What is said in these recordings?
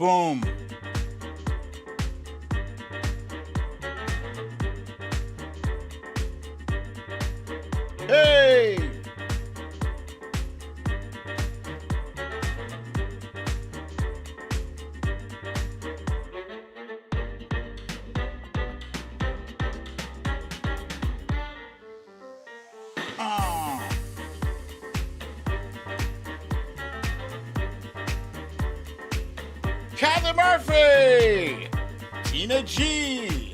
Boom. Hey! Kathy Murphy, Tina G,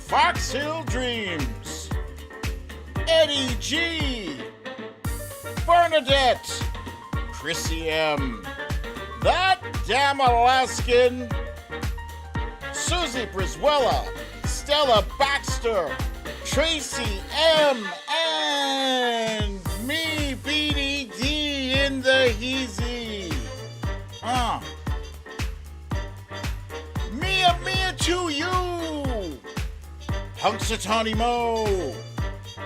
Fox Hill Dreams, Eddie G, Bernadette, Chrissy M, That Damn Alaskan, Susie Brizuela, Stella Baxter, Tracy M, and me, BDD, in the Heezy. Mia to you, Punxsutawney Mo,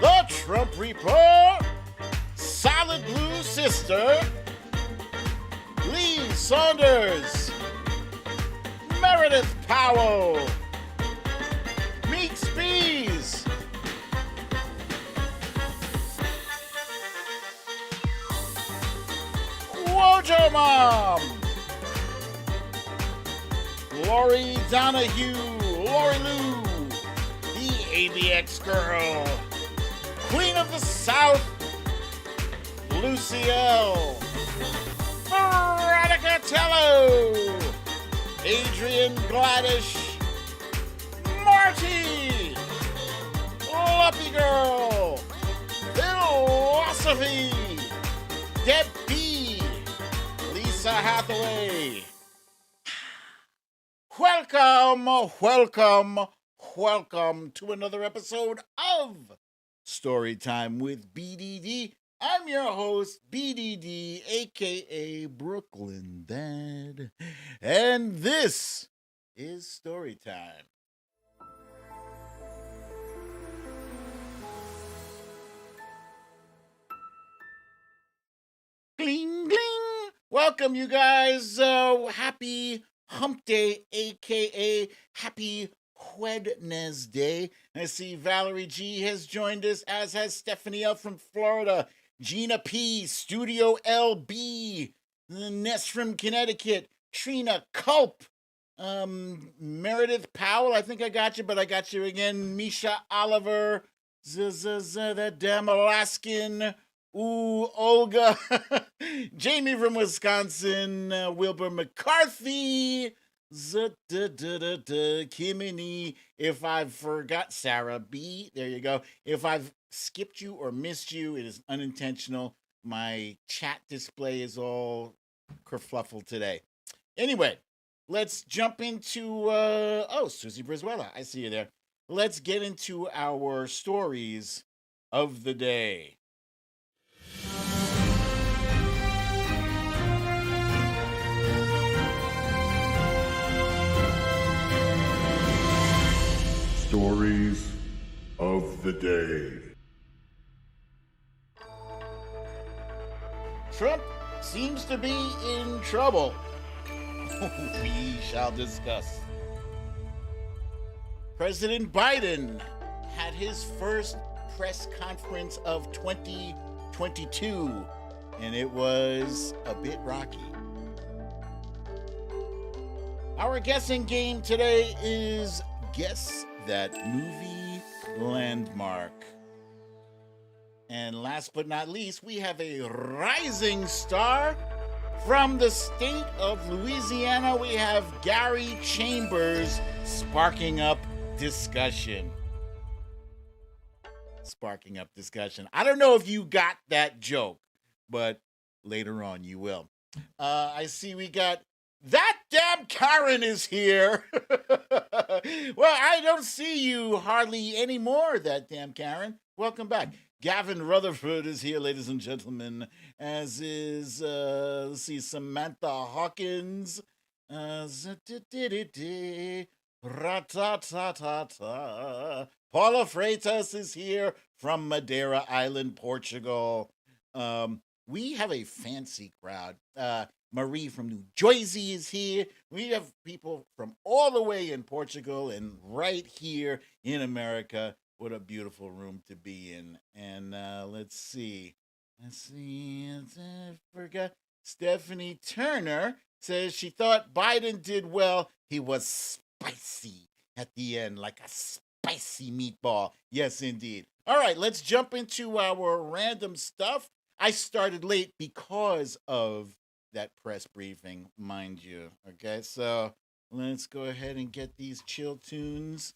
The Trump Reaper, Solid Blue Sister, Lee Saunders, Meredith Powell, Meeks Bees, Wojo Mom, Lori Donahue, Lori Lou, the ABX Girl, Queen of the South, Lucy L, Veronica Tello, Adrian Gladish, Marty, Luppy Girl, Philosophy, Deb B, Lisa Hathaway. Welcome to another episode of Storytime with BDD. I'm your host, BDD, aka BrooklynDad, and this is Storytime. Gling, gling! Welcome, you guys. Happy Hump Day, aka Happy Wednesday. I see Valerie G has joined us, as has Stephanie L from Florida, Gina P, Studio LB, Ness from Connecticut, Trina Culp, Meredith Powell, I think I got you, but I got you again, Misha Oliver, that damn Alaskan, ooh, Olga, Jamie from Wisconsin, Wilbur McCarthy, Kimini, if I've forgot, Sarah B, there you go. If I've skipped you or missed you, it is unintentional. My chat display is all kerfluffle today. Anyway, let's jump into, Susie Brizuela, I see you there. Let's get into our stories of the day. Stories of the day. Trump seems to be in trouble. We shall discuss. President Biden had his first press conference of 2022, and it was a bit rocky. Our guessing game today is Guess That Movie Landmark. And last but not least, we have a rising star from the state of Louisiana. We have Gary Chambers sparking up discussion. I don't know if you got that joke, but later on you will. I see we got That Damn Karen is here. Well, I don't see you hardly anymore, That Damn Karen. Welcome back. Gavin Rutherford is here, ladies and gentlemen, as is, let's see, Samantha Hawkins. Paula Freitas is here from Madeira Island, Portugal. We have a fancy crowd. Marie from New Jersey is here. We have people from all the way in Portugal and right here in America. What a beautiful room to be in. And let's see. I forgot. Stephanie Turner says she thought Biden did well. He was spicy at the end, like a spicy meatball. Yes, indeed. All right, let's jump into our random stuff. I started late because of that press briefing, mind you. Okay, so let's go ahead and get these chill tunes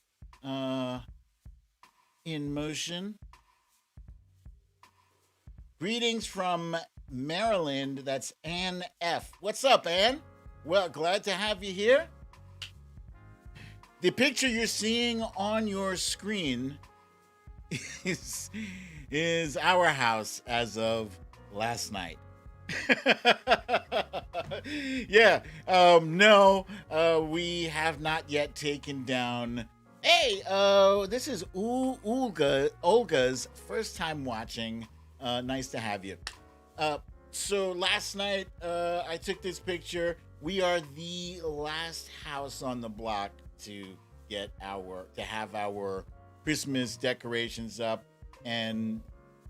in motion. Greetings from Maryland. That's Ann F. What's up, Ann? Well, glad to have you here. The picture you're seeing on your screen is our house as of last night. Yeah, no, we have not yet taken down. Hey, this is Olga's first time watching. Nice to have you. So last night, I took this picture. We are the last house on the block to have our Christmas decorations up, and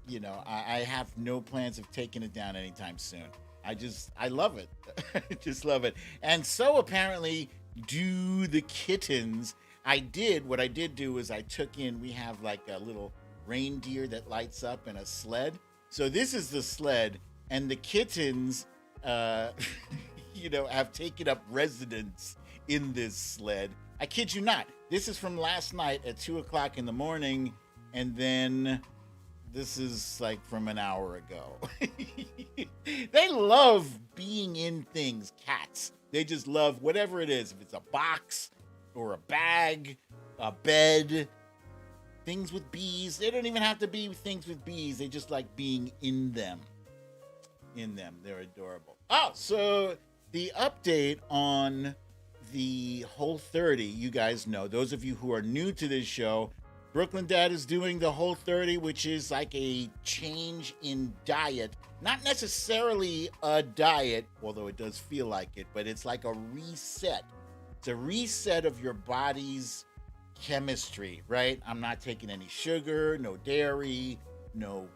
I have no plans of taking it down anytime soon. I love it. I just love it. And so apparently do the kittens. What I did do is we have like a little reindeer that lights up in a sled. So this is the sled, and the kittens, have taken up residence in this sled. I kid you not. This is from last night at 2:00 in the morning, and then this is like from an hour ago. They love being in things, cats. They just love whatever it is. If it's a box or a bag, a bed, things with bees. They don't even have to be things with bees. They just like being in them. They're adorable. Oh, so the update on the Whole30, you guys know, those of you who are new to this show, BrooklynDad is doing the Whole30, which is like a change in diet. Not necessarily a diet, although it does feel like it, but it's like a reset. It's a reset of your body's chemistry, right? I'm not taking any sugar, no dairy, no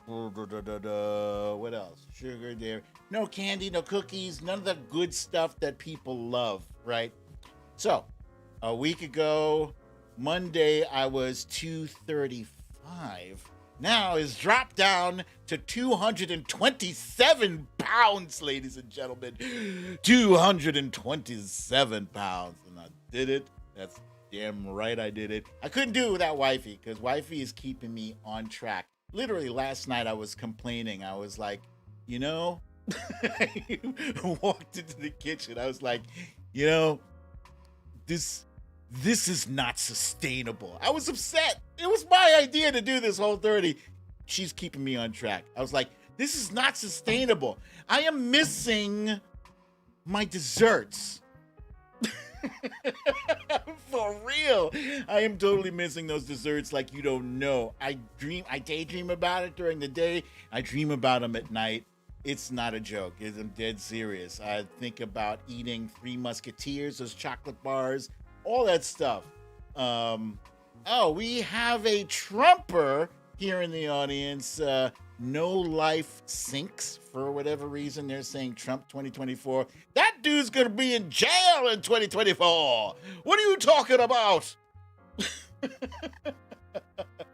what else? Sugar, dairy, no candy, no cookies, none of the good stuff that people love, right? So, a week ago, Monday, I was 235. Now it's dropped down to 227 pounds, ladies and gentlemen. 227 pounds. And I did it. That's damn right I did it. I couldn't do it without wifey, because wifey is keeping me on track. Literally last night I was complaining. I was like, I walked into the kitchen. I was like, this is not sustainable. I was upset. It was my idea to do this Whole30. She's keeping me on track. I was like, this is not sustainable. I am missing my desserts. For real. I am totally missing those desserts like you don't know. I daydream about it during the day. I dream about them at night. It's not a joke. I'm dead serious. I think about eating Three Musketeers, those chocolate bars, all that stuff. We have a Trumper here in the audience. No Life Sinks, for whatever reason. They're saying Trump 2024. That dude's gonna be in jail in 2024. What are you talking about?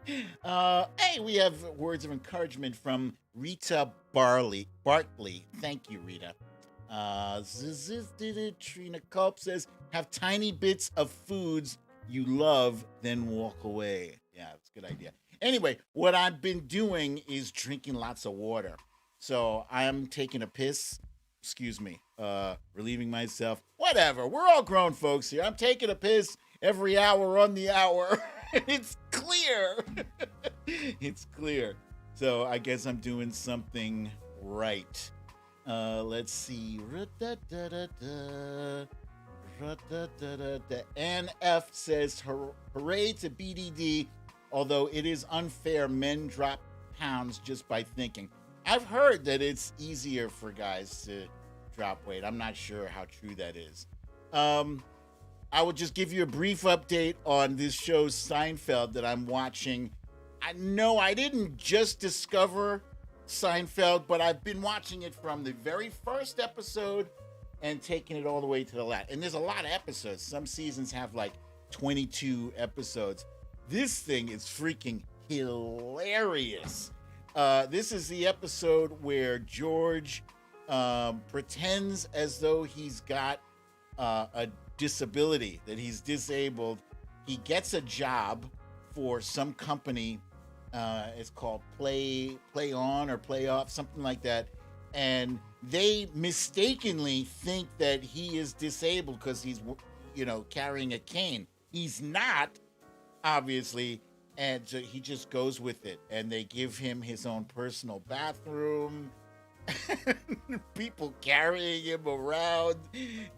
Hey, we have words of encouragement from Rita Bartley. Thank you, Rita. Trina Culp says, have tiny bits of foods you love, then walk away. Yeah, it's a good idea. Anyway, what I've been doing is drinking lots of water. So I'm taking a piss, relieving myself. Whatever, we're all grown folks here. I'm taking a piss every hour on the hour. It's clear. It's clear. So I guess I'm doing something right. Let's see. NF says, hooray to BDD. Although it is unfair, men drop pounds just by thinking. I've heard that it's easier for guys to drop weight. I'm not sure how true that is. I will just give you a brief update on this show Seinfeld that I'm watching. I know I didn't just discover Seinfeld, but I've been watching it from the very first episode and taking it all the way to the last. And there's a lot of episodes. Some seasons have like 22 episodes. This thing is freaking hilarious. This is the episode where George pretends as though he's got a disability, that he's disabled. He gets a job for some company. It's called Play On or Play Off, something like that. And they mistakenly think that he is disabled because he's, carrying a cane. He's not, obviously. And so he just goes with it. And they give him his own personal bathroom. People carrying him around,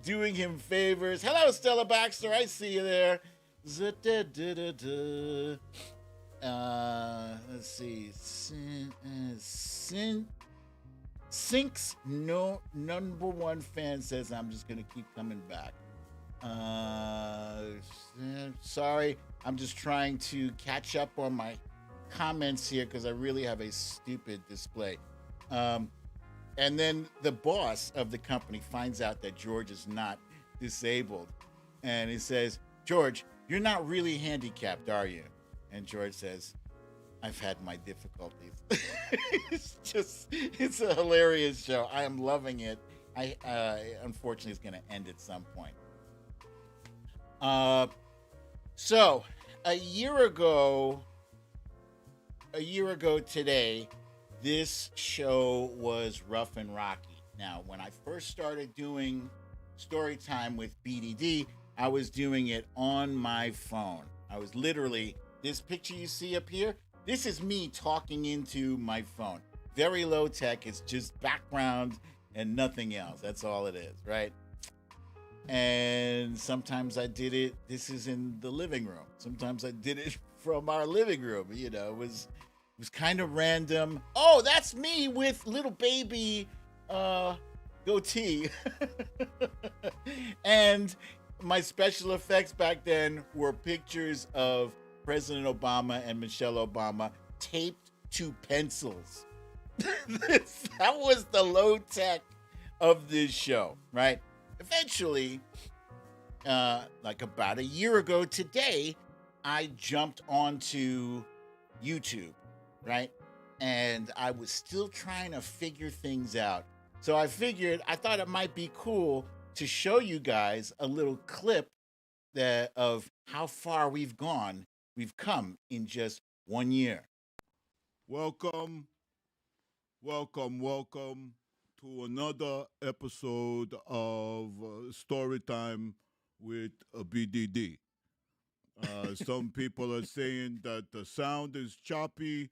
doing him favors. Hello, Stella Baxter. I see you there. Let's see. Sync's number one fan says I'm just gonna keep coming back. Sorry, I'm just trying to catch up on my comments here because I really have a stupid display. And then the boss of the company finds out that George is not disabled, and he says, "George, you're not really handicapped, are you?" And George says, "I've had my difficulties." It's a hilarious show. I am loving it. Unfortunately, it's going to end at some point. So a year ago today, this show was rough and rocky. Now, when I first started doing Storytime with BDD, I was doing it on my phone. I was literally, this picture you see up here, this is me talking into my phone. Very low tech. It's just background and nothing else. That's all it is, right? And sometimes I did it, this is in the living room. Sometimes I did it from our living room. It was kind of random. Oh, that's me with little baby goatee. And my special effects back then were pictures of President Obama and Michelle Obama taped to pencils. That was the low tech of this show, right? Eventually, like about a year ago today, I jumped onto YouTube, right? And I was still trying to figure things out. So I thought it might be cool to show you guys a little clip of how far we've come in just 1 year. Welcome to another episode of Storytime with a BDD. Some people are saying that the sound is choppy.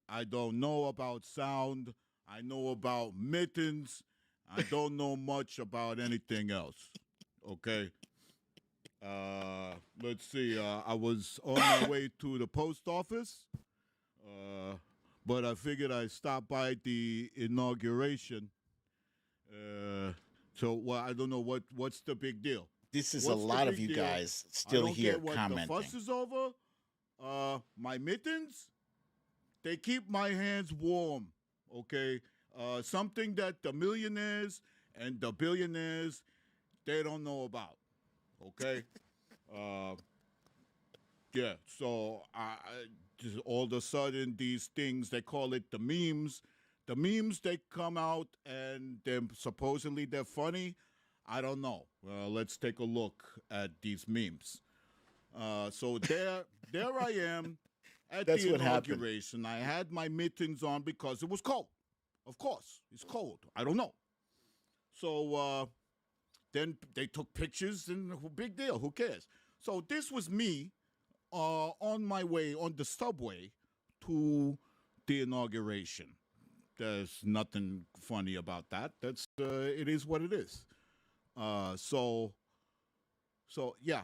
I don't know about sound. I know about mittens. I don't know much about anything else. Okay? Let's see. I was on my way to the post office, but I figured I'd stop by the inauguration. I don't know what's the big deal. This is a lot of you guys still here commenting. The fuss is over. My mittens, they keep my hands warm. Okay, something that the millionaires and the billionaires, they don't know about. Okay. Yeah, so just all of a sudden, these things, they call it the memes. The memes, they come out and supposedly they're funny. I don't know. Let's take a look at these memes. So there I am at That's the what inauguration. I had my mittens on because it was cold. Of course, it's cold. I don't know. So then they took pictures, and big deal. Who cares? So this was me on my way on the subway to the inauguration. There's nothing funny about that. That's it is what it is. So yeah.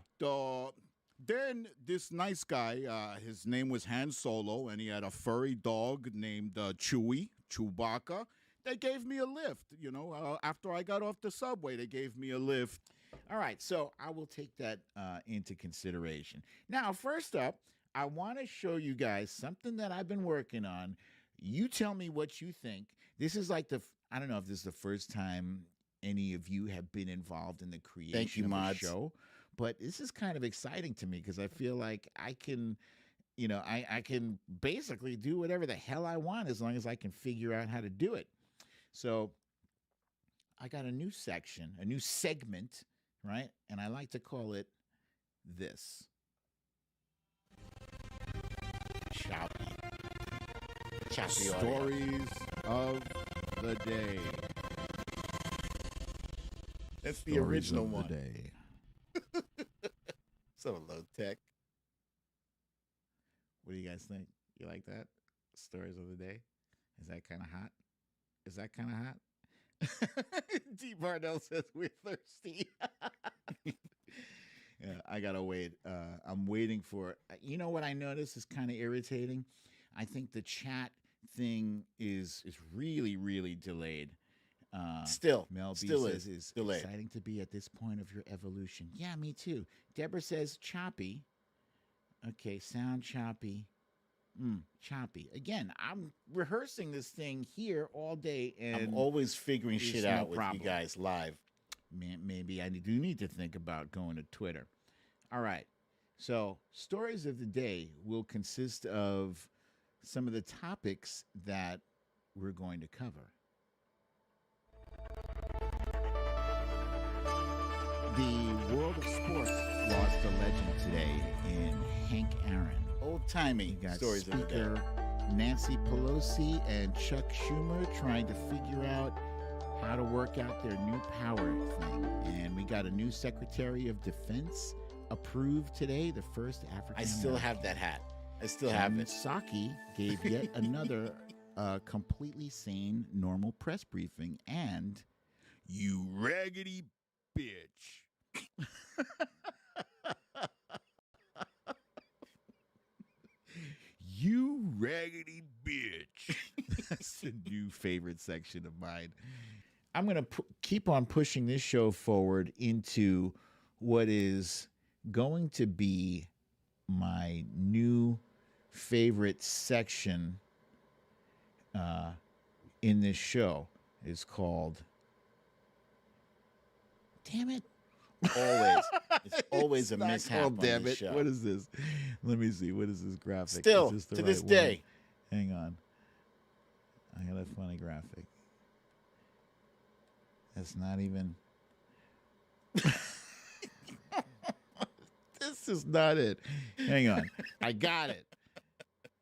Then this nice guy, his name was Han Solo, and he had a furry dog named Chewbacca. they gave me a lift. After I got off the subway, they gave me a lift. All right, so I will take that into consideration. Now, first up, I want to show you guys something that I've been working on. You tell me what you think. This is like I don't know if this is the first time any of you have been involved in the creation of a show, but this is kind of exciting to me because I feel like I can, I can basically do whatever the hell I want as long as I can figure out how to do it. So I got a new section, a new segment, right? And I like to call it this. Choppy. Stories of the day. That's the original one. The day. So low tech. What do you guys think? You like that? Stories of the day? Is that kind of hot? Is that kind of hot? D. Bardell says we're thirsty. Yeah, I gotta wait. I'm waiting for. You know what I noticed is kind of irritating. I think the chat thing is really really delayed. Mel B says is delayed. Exciting to be at this point of your evolution. Yeah, me too. Deborah says choppy. Okay, sound choppy. Choppy. Again, I'm rehearsing this thing here all day, and I'm always figuring shit out with you guys live. Maybe I do need to think about going to Twitter. All right. So, stories of the day will consist of some of the topics that we're going to cover. The world of sports lost a legend today in Hank Aaron. Old-timey stories of the day. Nancy Pelosi and Chuck Schumer trying to figure out how to work out their new power thing. And we got a new Secretary of Defense approved today, the first African American. I still have that hat. I still have it. Psaki gave yet another completely sane, normal press briefing. And you raggedy bitch. You raggedy bitch. That's a new favorite section of mine. I'm going to keep on pushing this show forward into what is going to be my new favorite section in this show. It's called... Damn it. Always. It's always a mishap on this show. What is this? Let me see. What is this graphic? Still, to this day. Hang on. I got a funny graphic. That's not even... This is not it. Hang on. I got it.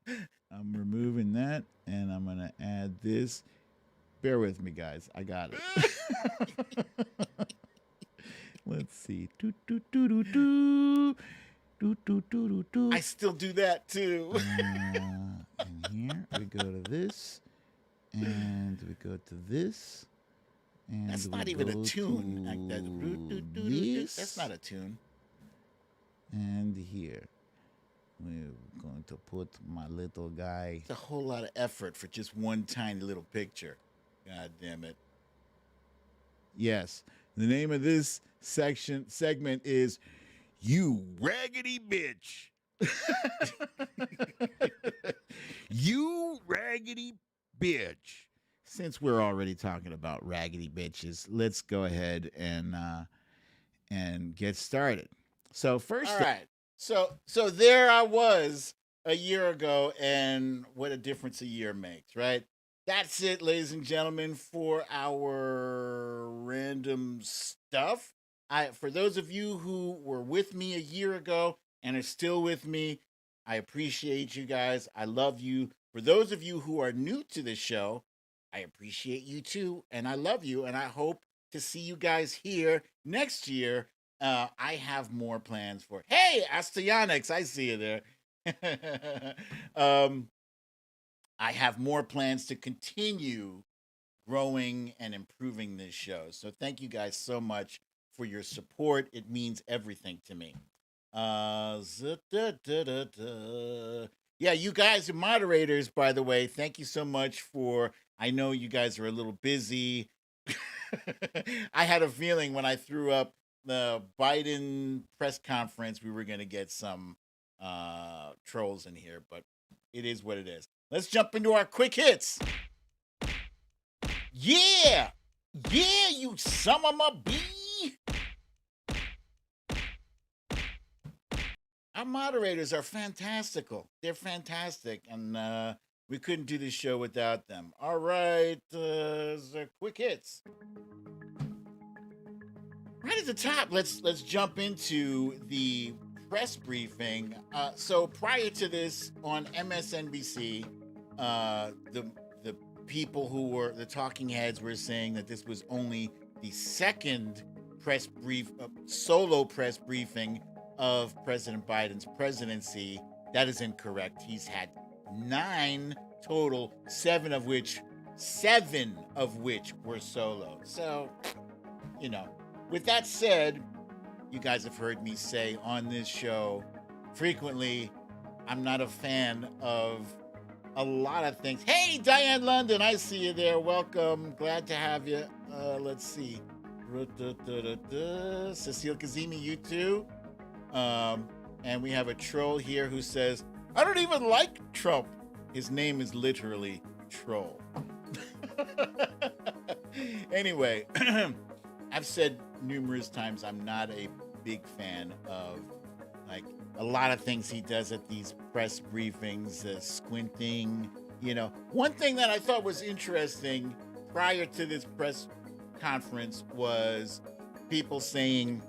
I'm removing that, and I'm going to add this. Bear with me, guys. I got it. Let's see. I still do that too. And here we go to this, and we go to this, and that's not even a tune. That's not a tune. And here we're going to put my little guy. It's a whole lot of effort for just one tiny little picture. God damn it. Yes. The name of this segment is You Raggedy Bitch. You raggedy bitch. Since we're already talking about raggedy bitches, let's go ahead and get started. So first, all right. So there I was a year ago, and what a difference a year makes, right? That's it, ladies and gentlemen, for our random stuff. For those of you who were with me a year ago and are still with me, I appreciate you guys. I love you. For those of you who are new to the show, I appreciate you too, and I love you, and I hope to see you guys here next year. I have more plans for... Hey, Astyonics, I see you there. I have more plans to continue growing and improving this show. So thank you guys so much for your support. It means everything to me. Yeah, you guys are moderators, by the way. Thank you so much for I know you guys are a little busy. I had a feeling when I threw up the Biden press conference, we were going to get some trolls in here, but it is what it is. Let's jump into our quick hits. Yeah, you son of a bee. Our moderators are fantastical. They're fantastic, and we couldn't do this show without them. All right, quick hits. Right at the top, let's jump into the press briefing. So prior to this, on MSNBC, the people who were the talking heads were saying that this was only the second solo press briefing of President Biden's presidency. That is incorrect. He's had 9 total, 7 of which were solo. So, with that said, you guys have heard me say on this show frequently, I'm not a fan of a lot of things. Hey, Diane London, I see you there. Welcome. Glad to have you. Let's see. Cecile Kazemi, you too. And we have a troll here who says, I don't even like Trump. His name is literally Troll. Anyway, I've said numerous times I'm not a big fan of a lot of things he does at these press briefings, squinting. One thing that I thought was interesting prior to this press conference was people saying,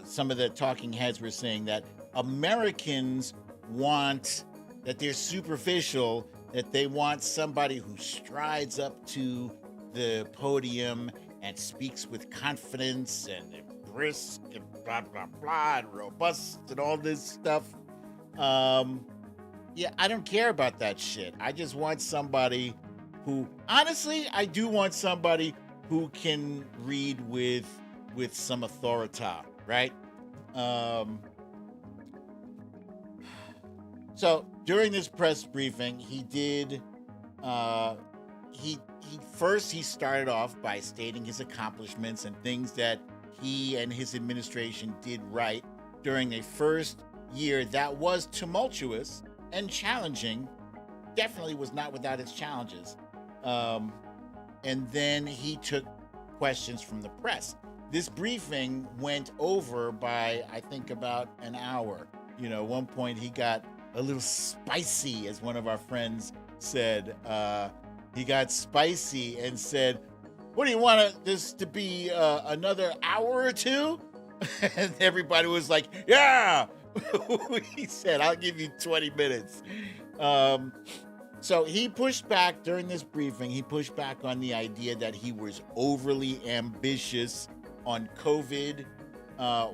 some of the talking heads were saying that Americans that they're superficial, that they want somebody who strides up to the podium and speaks with confidence and brisk and blah, blah, blah, and robust and all this stuff. Yeah, I don't care about that shit. I just want somebody who, honestly, I do want somebody who can read with some authority, right? So during this press briefing, he did, he started off by stating his accomplishments and things that he and his administration did right during a first year that was tumultuous and challenging. Definitely was not without its challenges. And then he took questions from the press. This briefing went over by, I think, about an hour. At one point he got a little spicy, as one of our friends said. He got spicy and said, what do you want this to be, another hour or two? And everybody was like, yeah. He said, I'll give you 20 minutes. So he pushed back during this briefing. He pushed back on the idea that he was overly ambitious on COVID.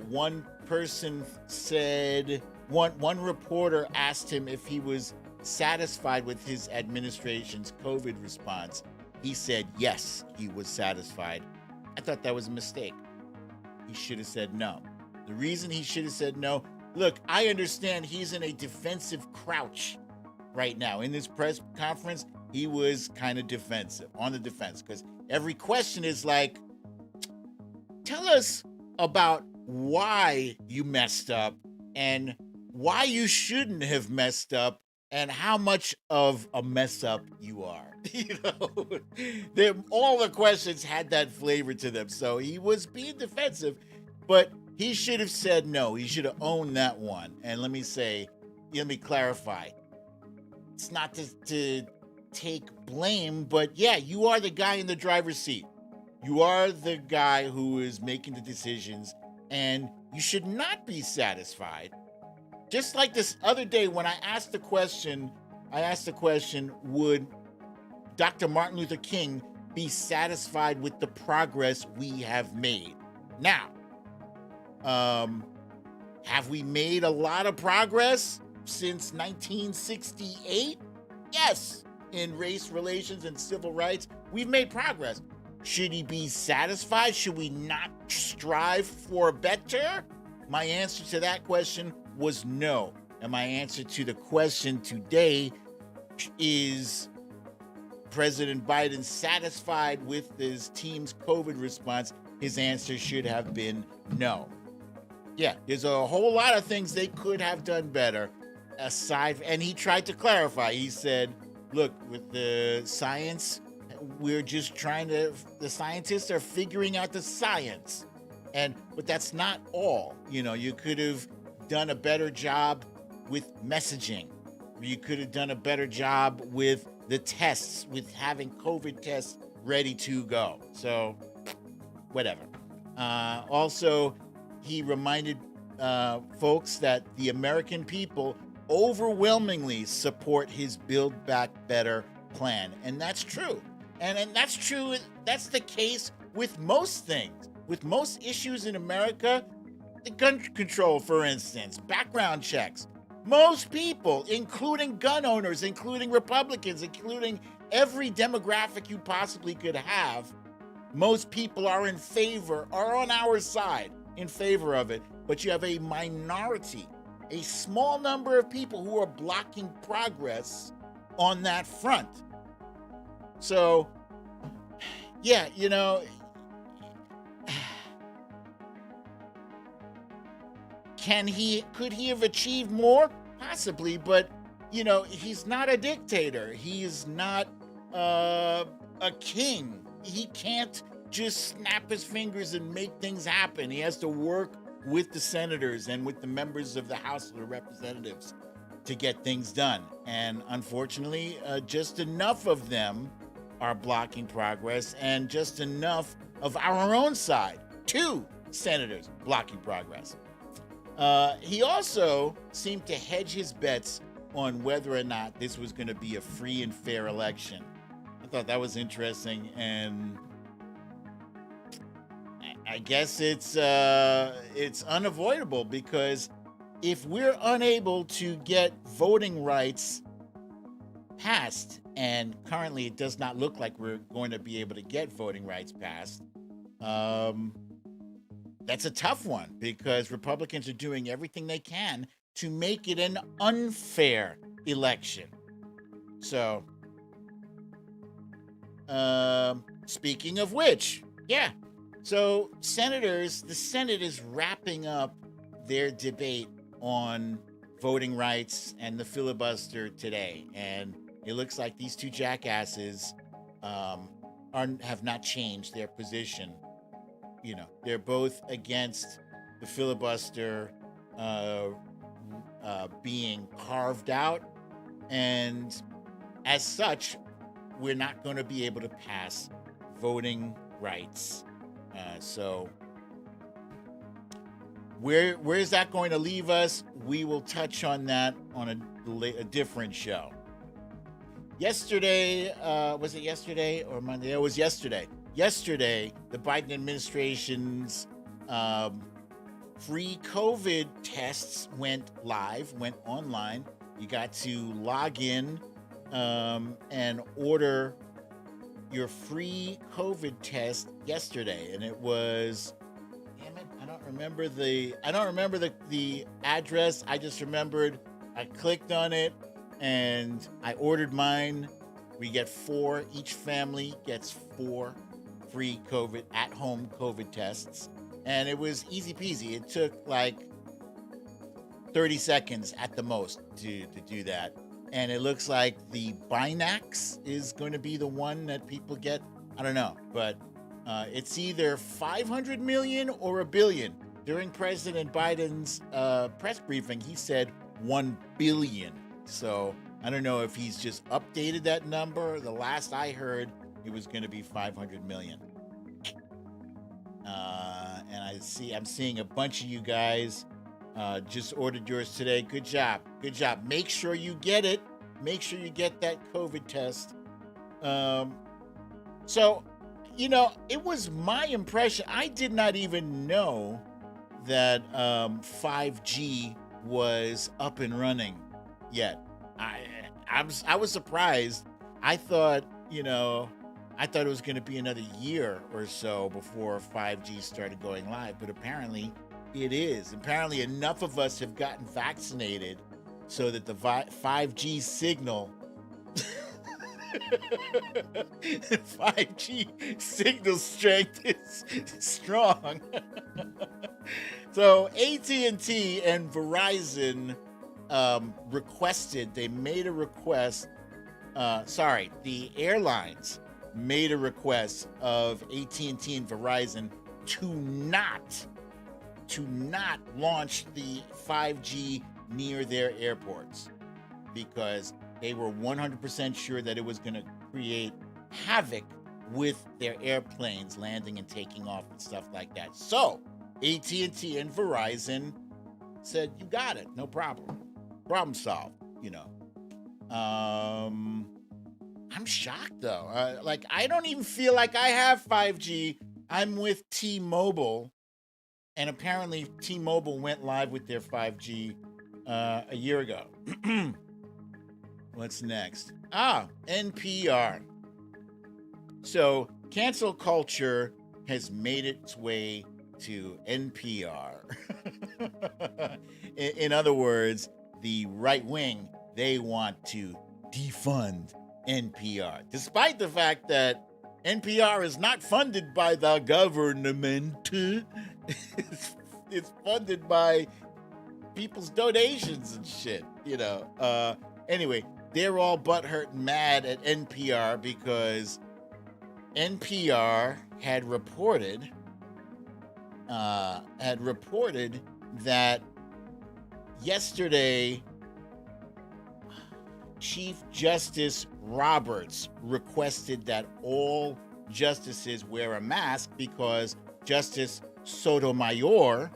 One person said, one reporter asked him if he was satisfied with his administration's COVID response. He said, yes, he was satisfied. I thought that was a mistake. He should have said no. The reason he should have said no, look, I understand he's in a defensive crouch right now. In this press conference, he was kind of defensive, on the defense, because every question is like, tell us about why you messed up and why you shouldn't have messed up and how much of a mess up you are. All the questions had that flavor to them. So he was being defensive, but he should have said no. He should have owned that one. And let me clarify. It's not to take blame, but yeah, you are the guy in the driver's seat. You are the guy who is making the decisions, and you should not be satisfied. Just like this other day when I asked the question, would Dr. Martin Luther King be satisfied with the progress we have made? Now, have we made a lot of progress since 1968? Yes. In race relations and civil rights, we've made progress. Should he be satisfied? Should we not strive for better? My answer to that question was no. And my answer to the question today is President Biden satisfied with his team's COVID response? His answer should have been no. Yeah, there's a whole lot of things they could have done better and he tried to clarify. He said, look, with the science, the scientists are figuring out the science. But that's not all. You could have done a better job with messaging. You could have done a better job with the tests, with having COVID tests ready to go. So, whatever. Also, he reminded folks that the American people overwhelmingly support his Build Back Better plan. And that's true. And that's true. That's the case with most things. With most issues in America, the gun control, for instance, background checks. Most people, including gun owners, including Republicans, including every demographic you possibly could have, most people are on our side in favor of it. But you have a minority, a small number of people who are blocking progress on that front. So, yeah, could he have achieved more? Possibly, but he's not a dictator. He's not a king. He can't just snap his fingers and make things happen. He has to work with the senators and with the members of the House of Representatives to get things done. And unfortunately, just enough of them are blocking progress, and just enough of our own side, 2 senators blocking progress. He also seemed to hedge his bets on whether or not this was going to be a free and fair election. I thought that was interesting, and I guess it's unavoidable, because if we're unable to get voting rights passed, and currently it does not look like we're going to be able to get voting rights passed, that's a tough one, because Republicans are doing everything they can to make it an unfair election. So, speaking of which, so the Senate is wrapping up their debate on voting rights and the filibuster today. And it looks like these 2 jackasses have not changed their position. They're both against the filibuster being carved out. And as such, we're not going to be able to pass voting rights. So where's that going to leave us? We will touch on that on a different show. Yesterday, was it yesterday or Monday? It was yesterday. Yesterday, the Biden administration's free COVID tests went online. You got to log in and order your free COVID test yesterday, and it was, damn it, I don't remember the address. I just remembered I clicked on it and I ordered mine. We get 4. Each family gets 4 free COVID at-home COVID tests, and it was easy peasy. It took like 30 seconds at the most to do that. And it looks like the Binax is going to be the one that people get. I don't know, but it's either 500 million or a billion. During President Biden's press briefing, he said 1 billion. So I don't know if he's just updated that number. The last I heard, it was going to be 500 million. And I'm seeing a bunch of you guys just ordered yours today. Good job. Make sure you get it. Make sure you get that COVID test. So, it was my impression. I did not even know that 5G was up and running yet. I was surprised. I thought it was going to be another year or so before 5G started going live, but apparently it is. Apparently enough of us have gotten vaccinated so that the 5G signal 5G signal strength is strong. So AT&T and Verizon they made a request. The airlines made a request of AT&T and Verizon to not launch the 5G near their airports because they were 100% sure that it was going to create havoc with their airplanes landing and taking off and stuff like that. So AT&T and Verizon said, "You got it, no problem. Problem solved." I'm shocked though. I don't even feel like I have 5G. I'm with T-Mobile, and apparently T-Mobile went live with their 5G a year ago. What's next? NPR. So cancel culture has made its way to NPR. In other words, the right wing, they want to defund NPR, despite the fact that NPR is not funded by the government. It's funded by people's donations and shit, Anyway, they're all butthurt and mad at NPR because NPR had reported that yesterday Chief Justice Roberts requested that all justices wear a mask because Justice Sotomayor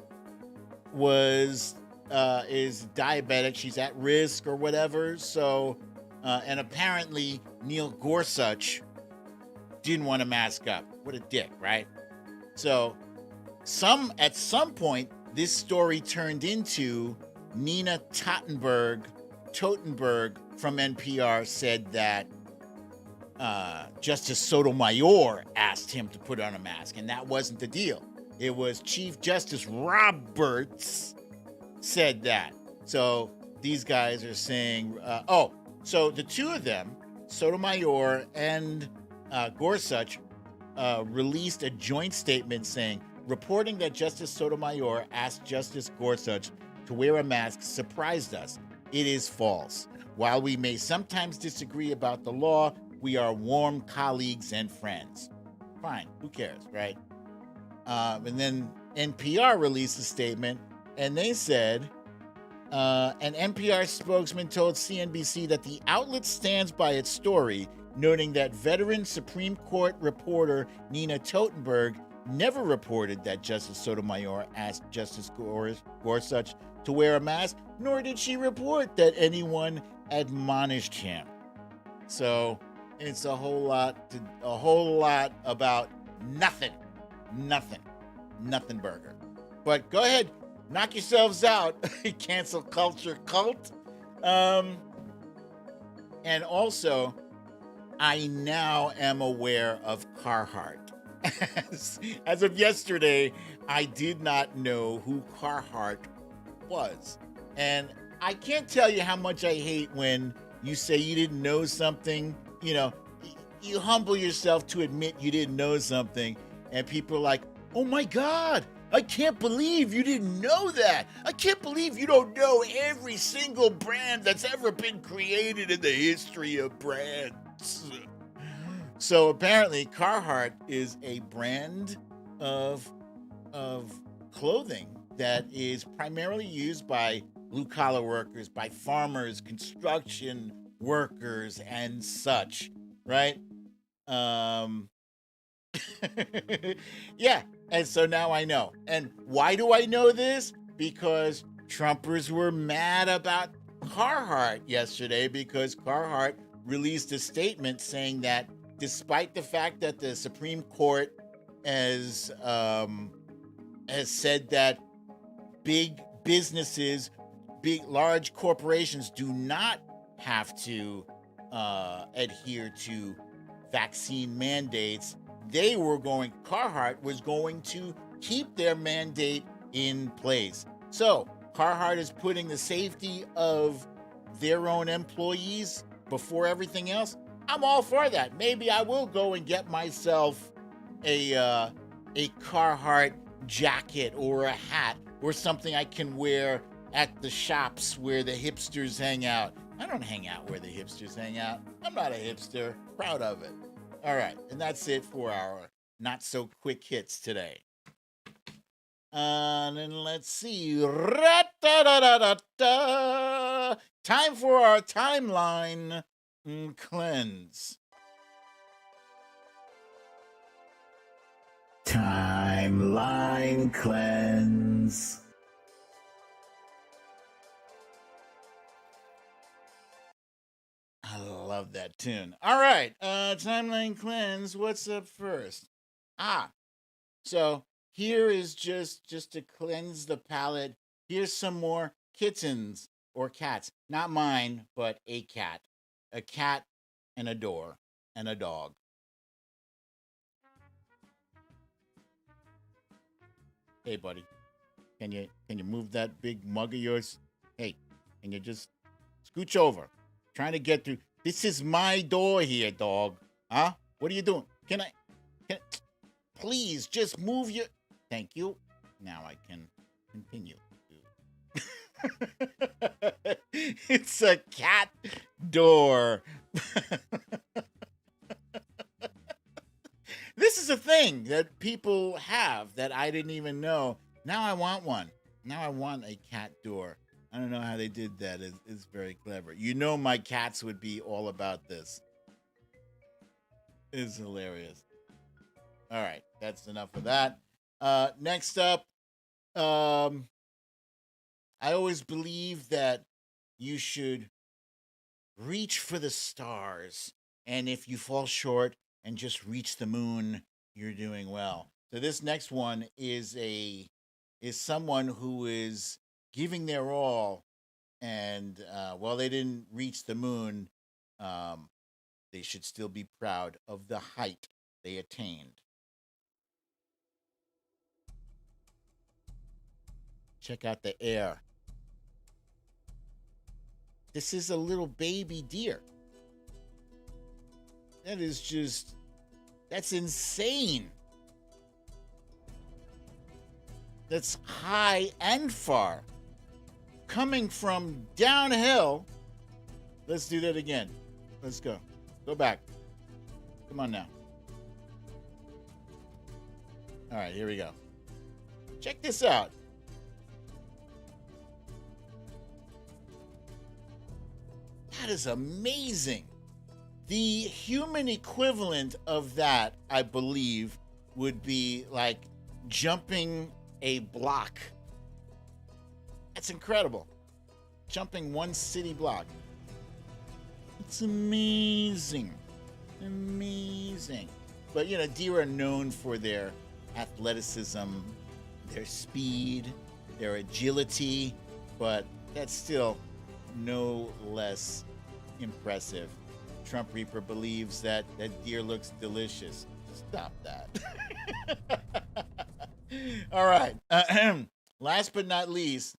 is diabetic. She's at risk or whatever. So, and apparently Neil Gorsuch didn't want to mask up. What a dick, right? So, at some point, this story turned into Nina Totenberg from NPR said that Justice Sotomayor asked him to put on a mask, and that wasn't the deal. It was Chief Justice Roberts said that. So these guys are saying, so the two of them, Sotomayor and Gorsuch, released a joint statement saying, reporting that Justice Sotomayor asked Justice Gorsuch to wear a mask surprised us. It is false. While we may sometimes disagree about the law, we are warm colleagues and friends. Fine, who cares, right? And then NPR released a statement, and they said, an NPR spokesman told CNBC that the outlet stands by its story, noting that veteran Supreme Court reporter Nina Totenberg never reported that Justice Sotomayor asked Justice Gorsuch to wear a mask, nor did she report that anyone admonished him. So it's a whole lot about nothing burger. But go ahead, knock yourselves out, cancel culture cult. And also, I now am aware of Carhartt. As of yesterday, I did not know who Carhartt was. And I can't tell you how much I hate when you say you didn't know something. You humble yourself to admit you didn't know something, and people are like, oh my God, I can't believe you didn't know that. I can't believe you don't know every single brand that's ever been created in the history of brands. So apparently Carhartt is a brand of clothing that is primarily used by blue-collar workers, by farmers, construction workers, and such, right? Yeah, and so now I know. And why do I know this? Because Trumpers were mad about Carhartt yesterday because Carhartt released a statement saying that despite the fact that the Supreme Court has said that big businesses, large corporations do not have to adhere to vaccine mandates, Carhartt was going to keep their mandate in place. So Carhartt is putting the safety of their own employees before everything else. I'm all for that. Maybe I will go and get myself a Carhartt jacket or a hat or something I can wear at the shops where the hipsters hang out. I don't hang out where the hipsters hang out. I'm not a hipster. Proud of it. All right, and that's it for our not so quick hits today. And let's see. Ra-da-da-da-da-da. Time for our timeline cleanse. Timeline cleanse. I love that tune. All right, timeline cleanse. What's up first? So here is just to cleanse the palate. Here's some more kittens or cats. Not mine, but a cat and a door and a dog. Hey, buddy, can you move that big mug of yours? Hey, can you just scooch over? Trying to get through. This is my door here, dog. Huh? What are you doing? Can please just move your. Thank you. Now I can continue. It's a cat door. This is a thing that people have that I didn't even know. Now I want one. Now I want a cat door. I don't know how they did that. It's very clever. You know my cats would be all about this. It's hilarious. All right, that's enough of that. Next up, I always believe that you should reach for the stars, and if you fall short and just reach the moon, you're doing well. So this next one is someone who is giving their all, and while they didn't reach the moon, they should still be proud of the height they attained. Check out the air. This is a little baby deer. That's insane. That's high and far. Coming from downhill. Let's do that again. Let's go. Go back. Come on now. All right, here we go. Check this out. That is amazing. The human equivalent of that, I believe, would be like jumping a block. That's incredible. Jumping one city block. It's amazing. Amazing. But, deer are known for their athleticism, their speed, their agility, but that's still no less impressive. Trump Reaper believes that deer looks delicious. Stop that. All right. Last but not least,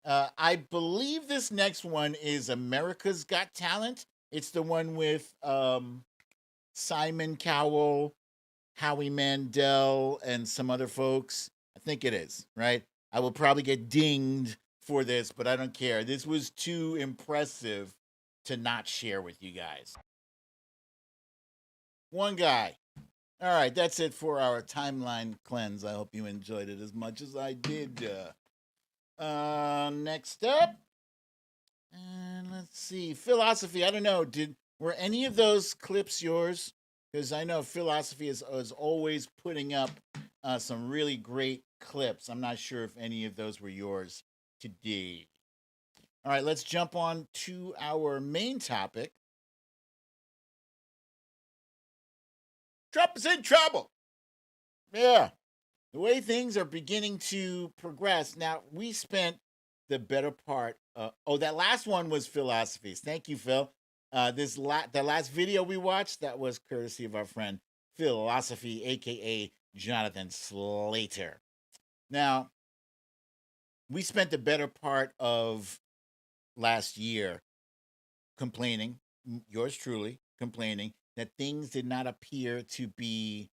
I believe this next one is America's Got Talent. It's the one with Simon Cowell, Howie Mandel, and some other folks. I think it is, right? I will probably get dinged for this, but I don't care. This was too impressive to not share with you guys. One guy. All right, that's it for our timeline cleanse. I hope you enjoyed it as much as I did. Next up, and let's see, philosophy. I don't know. Were any of those clips yours? Because I know philosophy is always putting up some really great clips. I'm not sure if any of those were yours today. All right, let's jump on to our main topic. Trump is in trouble. Yeah. The way things are beginning to progress. Now, we spent the better part. That last one was philosophies. Thank you, Phil. The last video we watched, that was courtesy of our friend Philosophy, aka Jonathan Slater. Now, we spent the better part of last year complaining, yours truly, complaining that things did not appear to be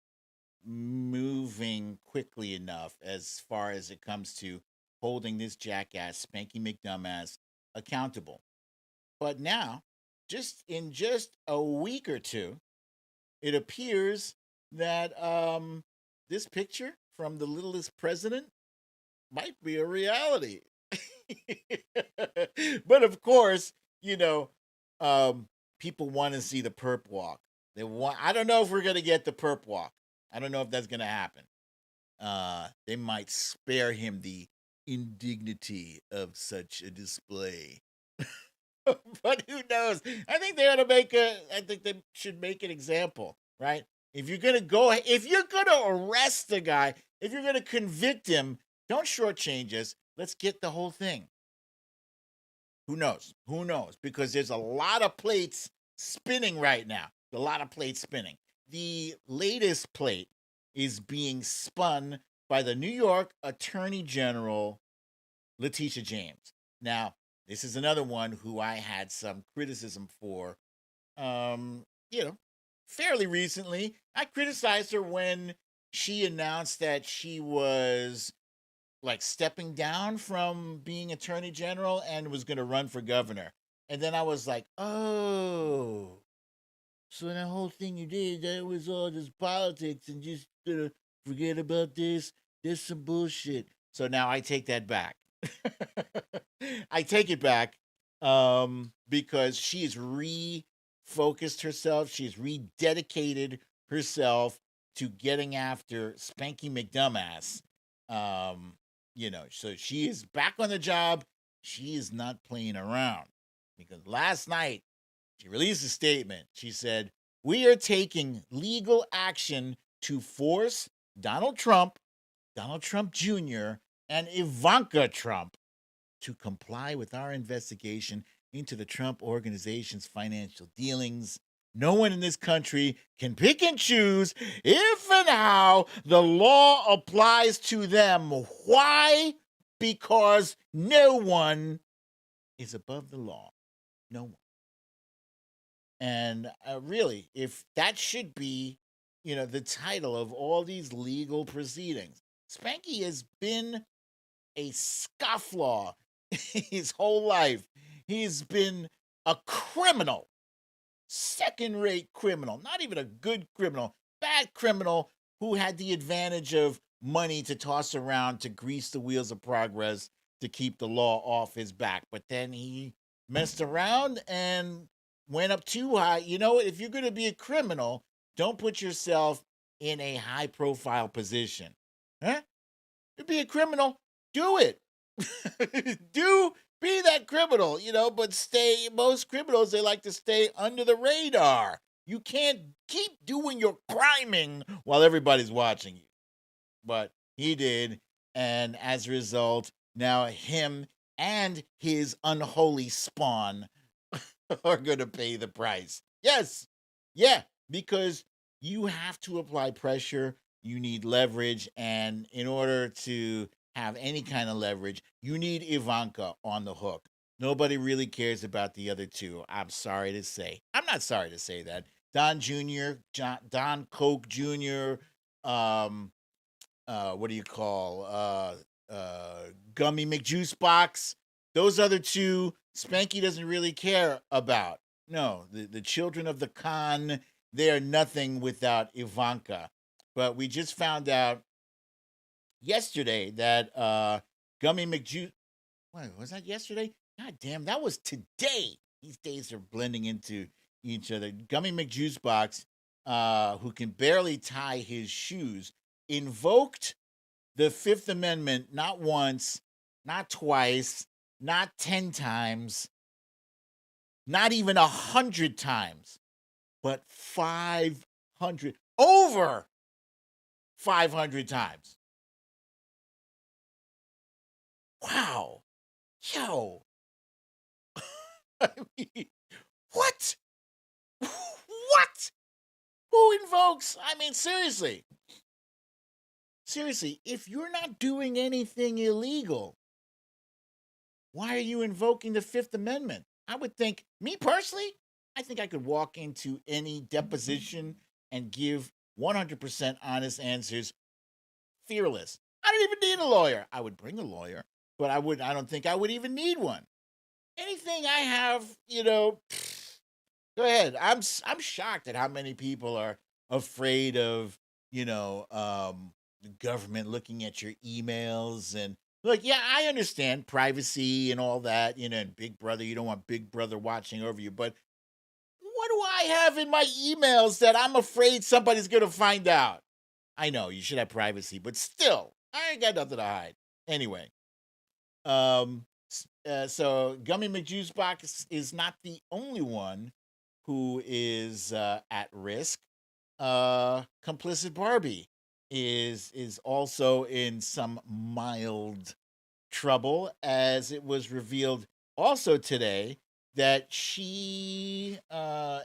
moving quickly enough as far as it comes to holding this jackass Spanky McDumbass accountable. But now, just a week or two, it appears that this picture from the littlest president might be a reality. But of course, you know, um, people want to see the perp walk. They want. I don't know if we're gonna get the perp walk. I don't know if that's gonna happen. They might spare him the indignity of such a display. But who knows? I think they ought to make a. I think they should make an example, right? If you're gonna arrest the guy, if you're gonna convict him, don't shortchange us. Let's get the whole thing. Who knows? Who knows? Because there's a lot of plates spinning right now. A lot of plates spinning. The latest plate is being spun by the New York Attorney General, Letitia James. Now, this is another one who I had some criticism for, um, you know, fairly recently. I criticized her when she announced that she was like stepping down from being attorney general and was going to run for governor. And then I was like, oh, so that whole thing you did, that was all just politics and just forget about this. There's some bullshit. So now I take that back. I take it back because she's refocused herself. She's rededicated herself to getting after Spanky McDumbass. So she is back on the job. She is not playing around because last night she released a statement. She said, "We are taking legal action to force Donald Trump Jr., and Ivanka Trump to comply with our investigation into the Trump organization's financial dealings. No one in this country can pick and choose if and how the law applies to them. Why? Because no one is above the law. No one." And really, if that should be, the title of all these legal proceedings, Spanky has been a scofflaw his whole life. He's been a criminal, second-rate criminal, not even a good criminal, bad criminal who had the advantage of money to toss around to grease the wheels of progress to keep the law off his back. But then he messed around and went up too high. You know what? If you're going to be a criminal, don't put yourself in a high-profile position. Huh? To be a criminal, do it. Be that criminal, but most criminals, they like to stay under the radar. You can't keep doing your criming while everybody's watching you. But he did, and as a result, now him and his unholy spawn are going to pay the price. Yes. Yeah, because you have to apply pressure. You need leverage. And in order to have any kind of leverage, you need Ivanka on the hook. Nobody really cares about the other two. I'm sorry to say. I'm not sorry to say that. Don Jr., Don Coke Jr., what do you call, Gummy McJuice Box. Those other two, Spanky doesn't really care about. No, the children of the Khan, they are nothing without Ivanka. But we just found out yesterday that Gummy McJuice, wait, was that yesterday? God damn, that was today. These days are blending into each other. Gummy McJuice Box, who can barely tie his shoes, invoked the Fifth Amendment not once, not twice, not 10 times, not even 100 times, but 500, over 500 times. Wow. Yo. I mean, what? What? Who invokes? I mean, seriously. Seriously, if you're not doing anything illegal, why are you invoking the Fifth Amendment? I would think, me personally, I think I could walk into any deposition and give 100% honest answers, fearless. I don't even need a lawyer. I would bring a lawyer, but I don't think I would even need one. Anything I have, go ahead. I'm shocked at how many people are afraid of, the government looking at your emails. And look, yeah, I understand privacy and all that, and Big Brother, you don't want Big Brother watching over you, but what do I have in my emails that I'm afraid somebody's going to find out? I know you should have privacy, but still, I ain't got nothing to hide. Anyway, so Gummy McJuicebox is not the only one who is at risk. Complicit Barbie is also in some mild trouble, as it was revealed also today that she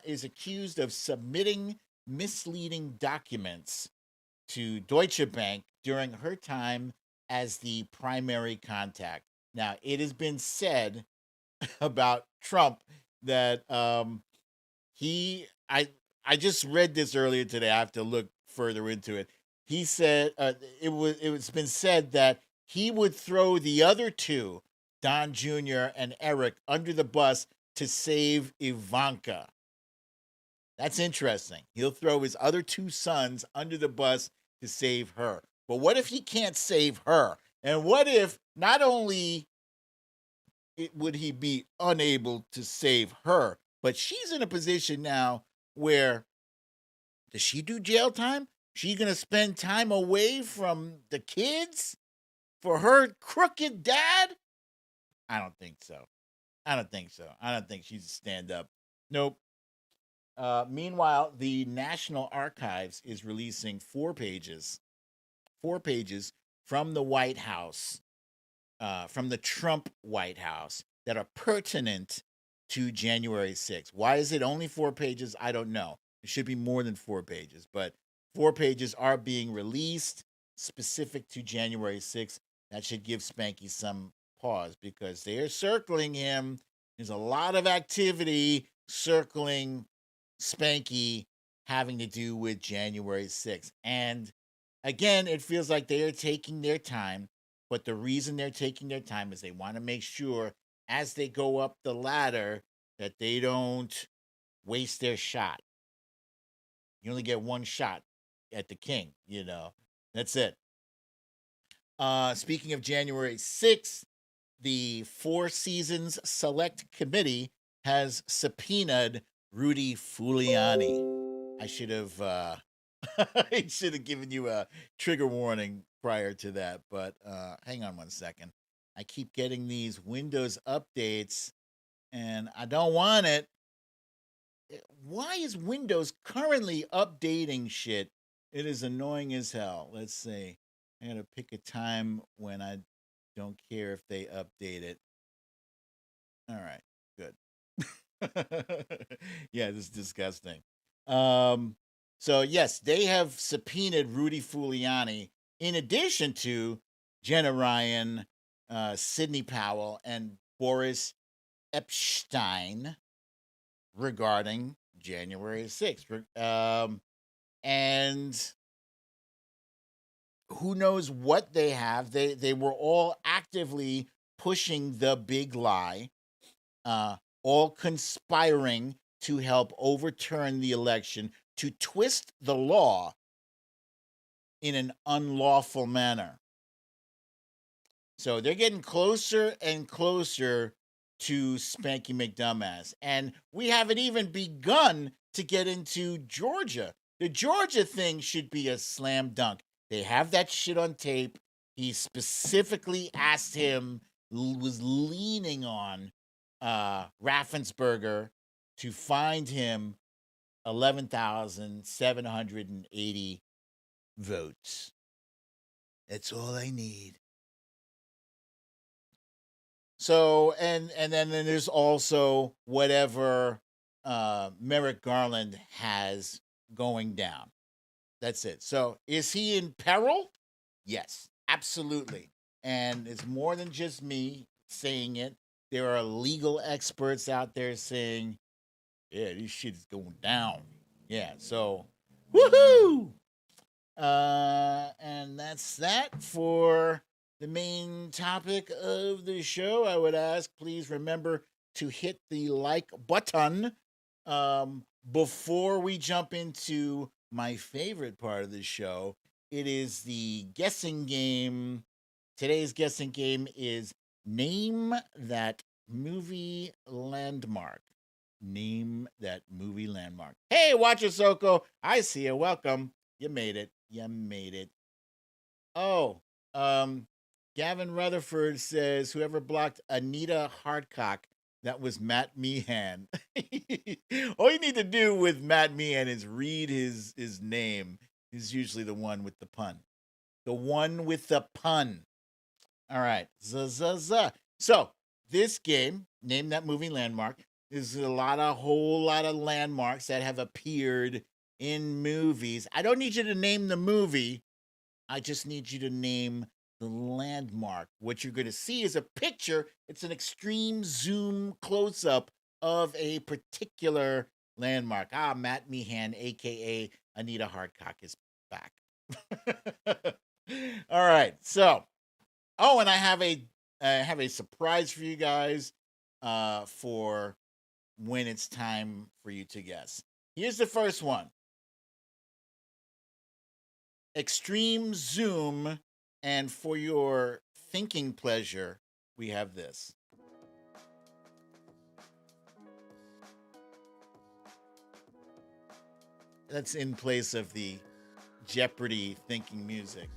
is accused of submitting misleading documents to Deutsche Bank during her time as the primary contact. Now, it has been said about Trump that he I just read this earlier today. I have to look further into it. He said it's been said that he would throw the other two, Don Jr. and Eric, under the bus to save Ivanka. That's interesting. He'll throw his other two sons under the bus to save her. But what if he can't save her? And what if not only would he be unable to save her, but she's in a position now where, does she do jail time? She gonna spend time away from the kids for her crooked dad? I don't think so. I don't think so. I don't think she's a stand-up. Nope. Meanwhile, the National Archives is releasing 4 pages from the White House, from the Trump White House, that are pertinent to January 6th. Why is it only 4 pages? I don't know. It should be more than 4 pages, but 4 pages are being released specific to January 6th. That should give Spanky some pause, because they're circling him. There's a lot of activity circling Spanky having to do with January 6th. And again, it feels like they are taking their time, but the reason they're taking their time is they want to make sure as they go up the ladder that they don't waste their shot. You only get one shot at the king, That's it. Speaking of January 6th, the Four Seasons Select Committee has subpoenaed Rudy Giuliani. I should have I should have given you a trigger warning prior to that, but hang on one second. I keep getting these Windows updates and I don't want it. Why is Windows currently updating shit? It is annoying as hell. Let's see. I gotta pick a time when I don't care if they update it. All right, good. Yeah, this is disgusting. So yes, they have subpoenaed Rudy Giuliani in addition to Jenna Ryan, Sidney Powell, and Boris Epstein regarding January 6th. And who knows what they have. They were all actively pushing the big lie, all conspiring to help overturn the election, to twist the law in an unlawful manner. So they're getting closer and closer to Spanky McDumbass. And we haven't even begun to get into Georgia. The Georgia thing should be a slam dunk. They have that shit on tape. He specifically asked him, was leaning on Raffensperger to find him 11,780 votes. That's all I need. So, and then there's also whatever Merrick Garland has going down. That's it. So, is he in peril? Yes, absolutely. And it's more than just me saying it. There are legal experts out there saying Yeah, this shit is going down. Yeah, so woohoo! And that's that for the main topic of the show. I would ask, please remember to hit the like button before we jump into my favorite part of the show. It is the guessing game. Today's guessing game is Name That Movie Landmark. Name that movie landmark. Hey, Watcher Soko, I see you. Welcome. You made it. You made it. Oh, Gavin Rutherford says whoever blocked Anita Hardcock, that was Matt Meehan. All you need to do with Matt Meehan is read his name. He's usually the one with the pun. The one with the pun. All right. So this game, Name That Movie Landmark, is a whole lot of landmarks that have appeared in movies. I don't need you to name the movie. I just need you to name the landmark. What you're going to see is a picture. It's an extreme zoom close up of a particular landmark. Matt Meehan, aka Anita Hardcock, is back. All right. So, and I have a surprise for you guys for when it's time for you to guess. Here's the first one. Extreme zoom, and for your thinking pleasure, we have this. That's in place of the Jeopardy thinking music.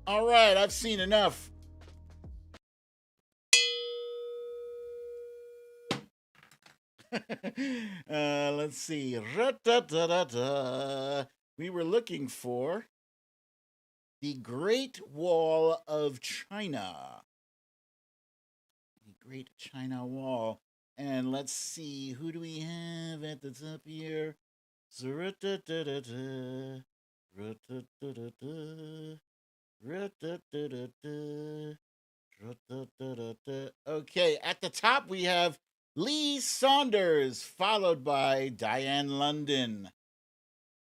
All right, I've seen enough. Let's see. We were looking for the Great Wall of China. The Great China Wall. And let's see, who do we have at the top here? Okay, at the top we have Lee Saunders, followed by Diane London,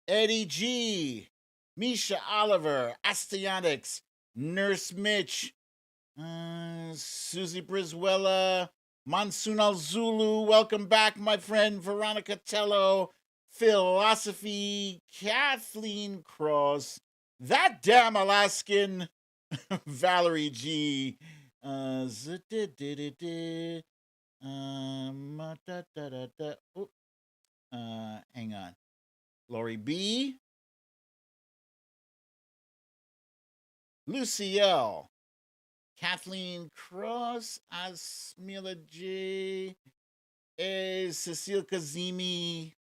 Eddie G, Misha Oliver, Astyonics, Nurse Mitch, Susie Brizuela, Monsoon Al Zulu. Welcome back, my friend Veronica Tello, Philosophy, Kathleen Cross, that damn Alaskan, Valerie G. Hang on. Lori B. Lucy L. Kathleen Cross, Asmila J. Cecile Kazimi.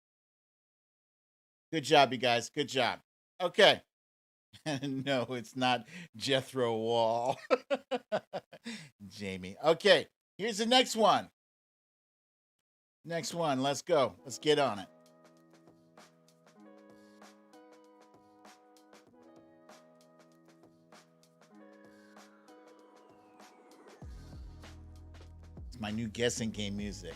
Good job, you guys. Good job. Okay. No, it's not Jethro Wall. Jamie. Okay, here's the next one. Next one. Let's go. Let's get on it. It's my new guessing game music.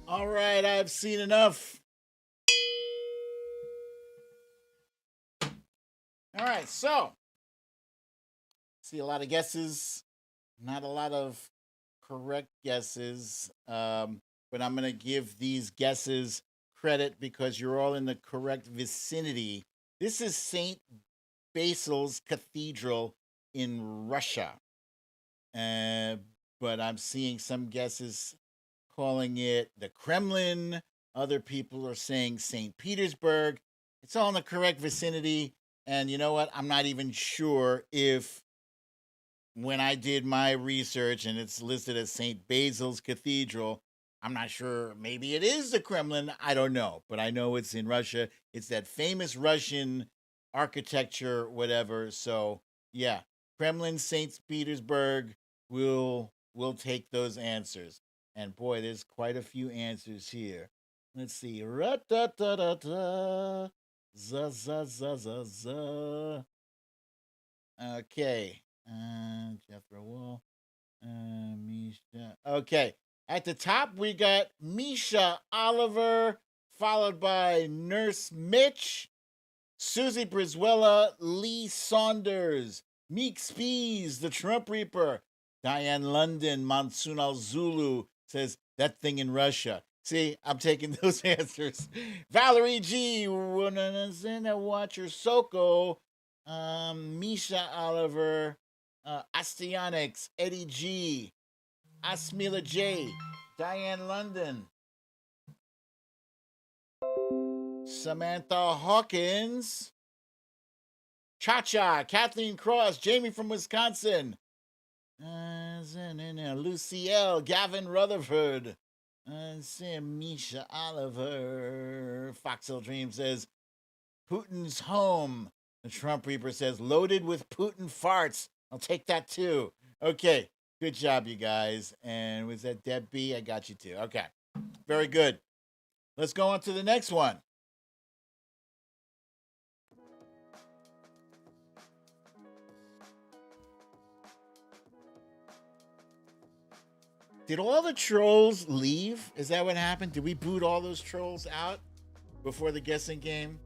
All right, I've seen enough. All right, so See a lot of guesses, not a lot of correct guesses. But I'm going to give these guesses credit because you're all in the correct vicinity. This is St. Basil's Cathedral in Russia. Uh, but I'm seeing some guesses calling it the Kremlin. Other people are saying St. Petersburg. It's all in the correct vicinity. And you know what? I'm not even sure if when I did my research and it's listed as St. Basil's Cathedral, I'm not sure. Maybe it is the Kremlin. I don't know. But I know it's in Russia. It's that famous Russian architecture, whatever. So, yeah, Kremlin, St. Petersburg, we'll take those answers. And boy, there's quite a few answers here. Let's see. Ra-da-da-da-da. Za za za za za. Okay. Jethro Wall. Misha. Okay. At the top, we got Misha Oliver, followed by Nurse Mitch, Susie Brizuela, Lee Saunders, Meek Spees, the Trump Reaper, Diane London, Monsoon Al Zulu says that thing in Russia. See, I'm taking those answers. Valerie G, Watcher Soko, Misha Oliver, Astyonics, Eddie G, Asmila J, Diane London, Samantha Hawkins, Cha Cha, Kathleen Cross, Jamie from Wisconsin, Lucy L, Gavin Rutherford, Misha Oliver. Foxhill Dream says Putin's home. The Trump Reaper says loaded with Putin farts. I'll take that too. Okay, good job, you guys. And was that Deb B? I got you too. Okay, very good. Let's go on to the next one. Did all the trolls leave? Is that what happened? Did we boot all those trolls out before the guessing game?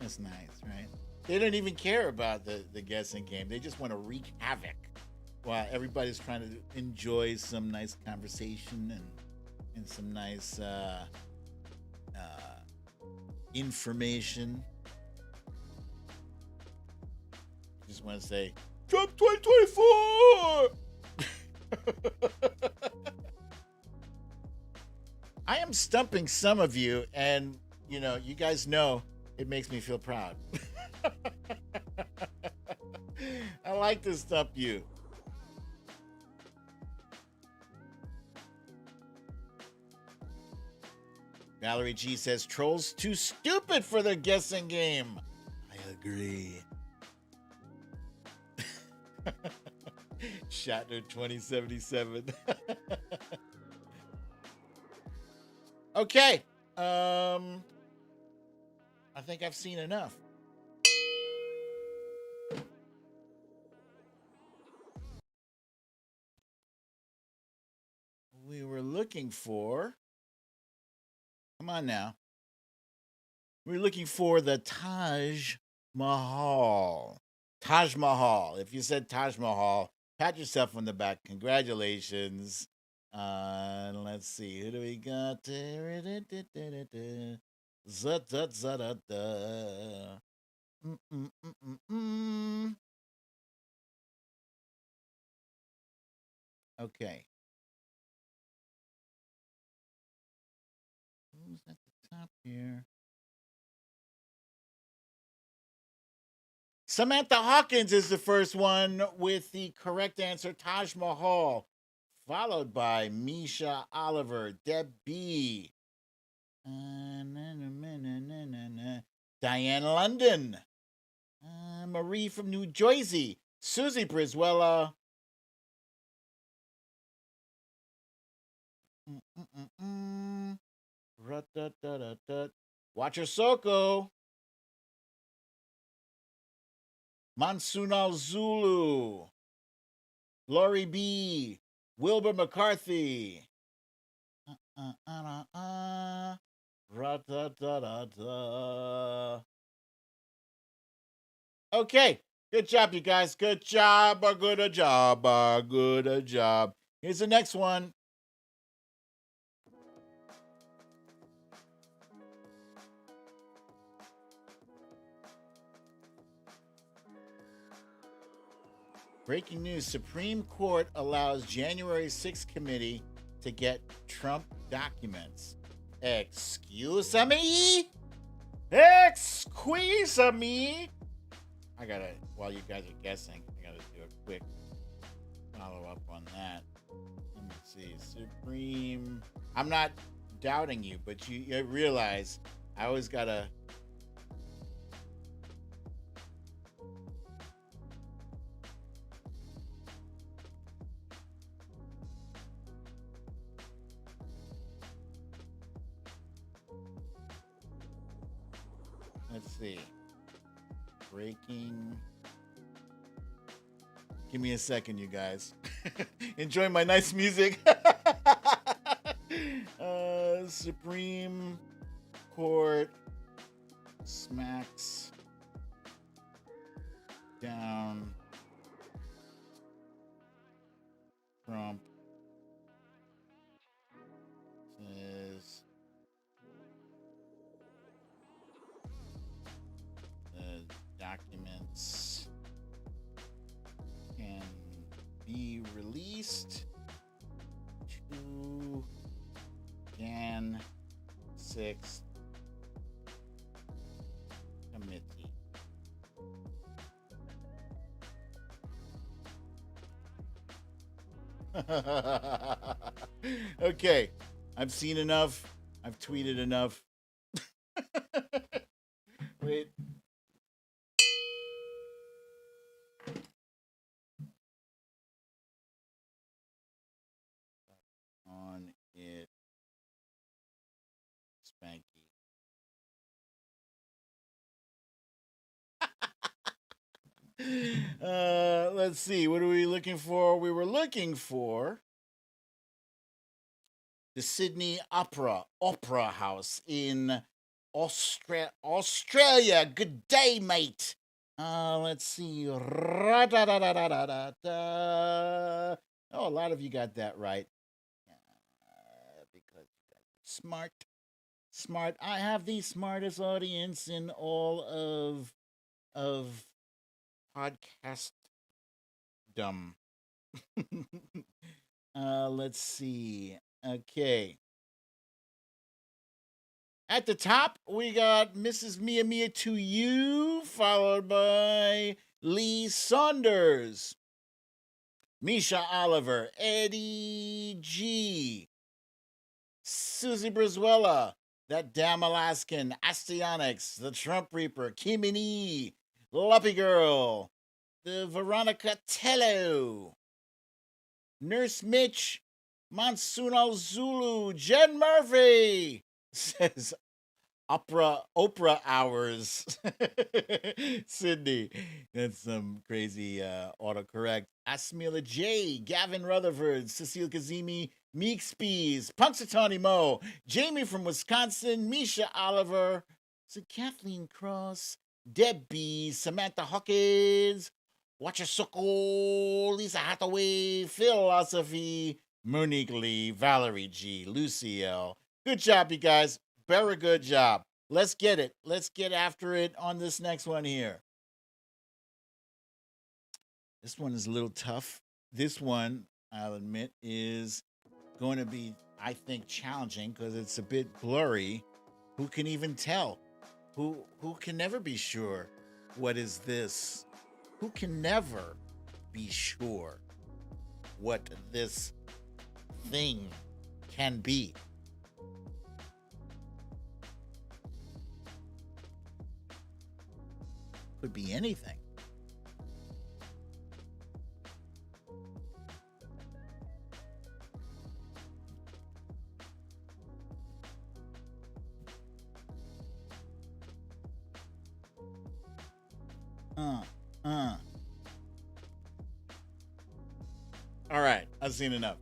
That's nice, right? They don't even care about the guessing game. They just want to wreak havoc while everybody's trying to enjoy some nice conversation and some nice information. Just want to say, Trump 2024! I am stumping some of you, and you guys know it makes me feel proud. I like to stump you. Valerie G says trolls too stupid for the guessing game. I agree. Shatner 2077. Okay. I think I've seen enough. We were looking for. Come on now. We're looking for the Taj Mahal. Taj Mahal. If you said Taj Mahal, pat yourself on the back. Congratulations. Let's see. Who do we got? Okay. Who's at the top here? Samantha Hawkins is the first one with the correct answer, Taj Mahal, followed by Misha Oliver, Deb B, Diane London, Marie from New Jersey, Susie Brizuela, Watcher Soko, Monsoon Al Zulu, Lori B, Wilbur McCarthy, Okay, Good job, you guys. Good job. A good a job. A good a job. Here's the next one. Breaking news. Supreme Court allows January 6th committee to get Trump documents. Excuse me? Excuse me? I gotta, while you guys are guessing, I gotta do a quick follow up on that. Let me see. Supreme. I'm not doubting you, but you realize I always gotta. Let's see. Breaking. Give me a second, you guys. Enjoy my nice music. Supreme Court smacks down Trump. Says the documents can be released to Jan 6th committee. Okay, I've seen enough. I've tweeted enough. Wait. On it, Spanky. Let's see. What are we looking for? We were looking for the Sydney Opera House in Australia. Good day, mate. Let's see. Ra-da-da-da-da-da-da. Oh, a lot of you got that right. Because you guys are smart. I have the smartest audience in all of podcast dumb. Let's see. Okay. At the top, we got Mrs. Mia Mia to You, followed by Lee Saunders, Misha Oliver, Eddie G, Susie Brizuela, That Damn Alaskan, Astyonics, The Trump Reaper, Kimini, Luppy Girl, the Veronica Tello, Nurse Mitch, Monsuno Zulu, Jen Murphy says Oprah hours. Sydney. That's some crazy autocorrect. Asmila J, Gavin Rutherford, Cecile Kazimi, Meekspees, Punxsutawney Mo, Jamie from Wisconsin, Misha Oliver, so Kathleen Cross, Deb B, Samantha Hawkins, Watcher Soko, Lisa Hathaway, Philosophy, Monique Lee, Valerie G, Lucy L. Good job, you guys. Very good job. Let's get it. Let's get after it on this next one here. This one is a little tough. This one, I'll admit, is going to be, I think, challenging because it's a bit blurry. Who can even tell? Who can never be sure? What is this? Who can never be sure what this thing can be? Could be anything. All right, I've seen enough.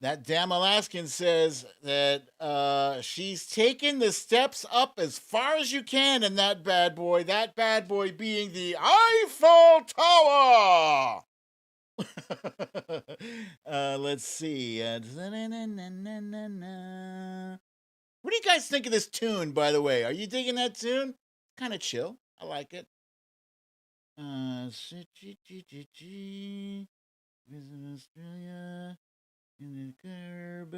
That damn Alaskan says that she's taken the steps up as far as you can in that bad boy being the Eiffel Tower. Let's see. What do you guys think of this tune, by the way? Are you digging that tune? Kind of chill. I like it. Visit Australia. In the curb.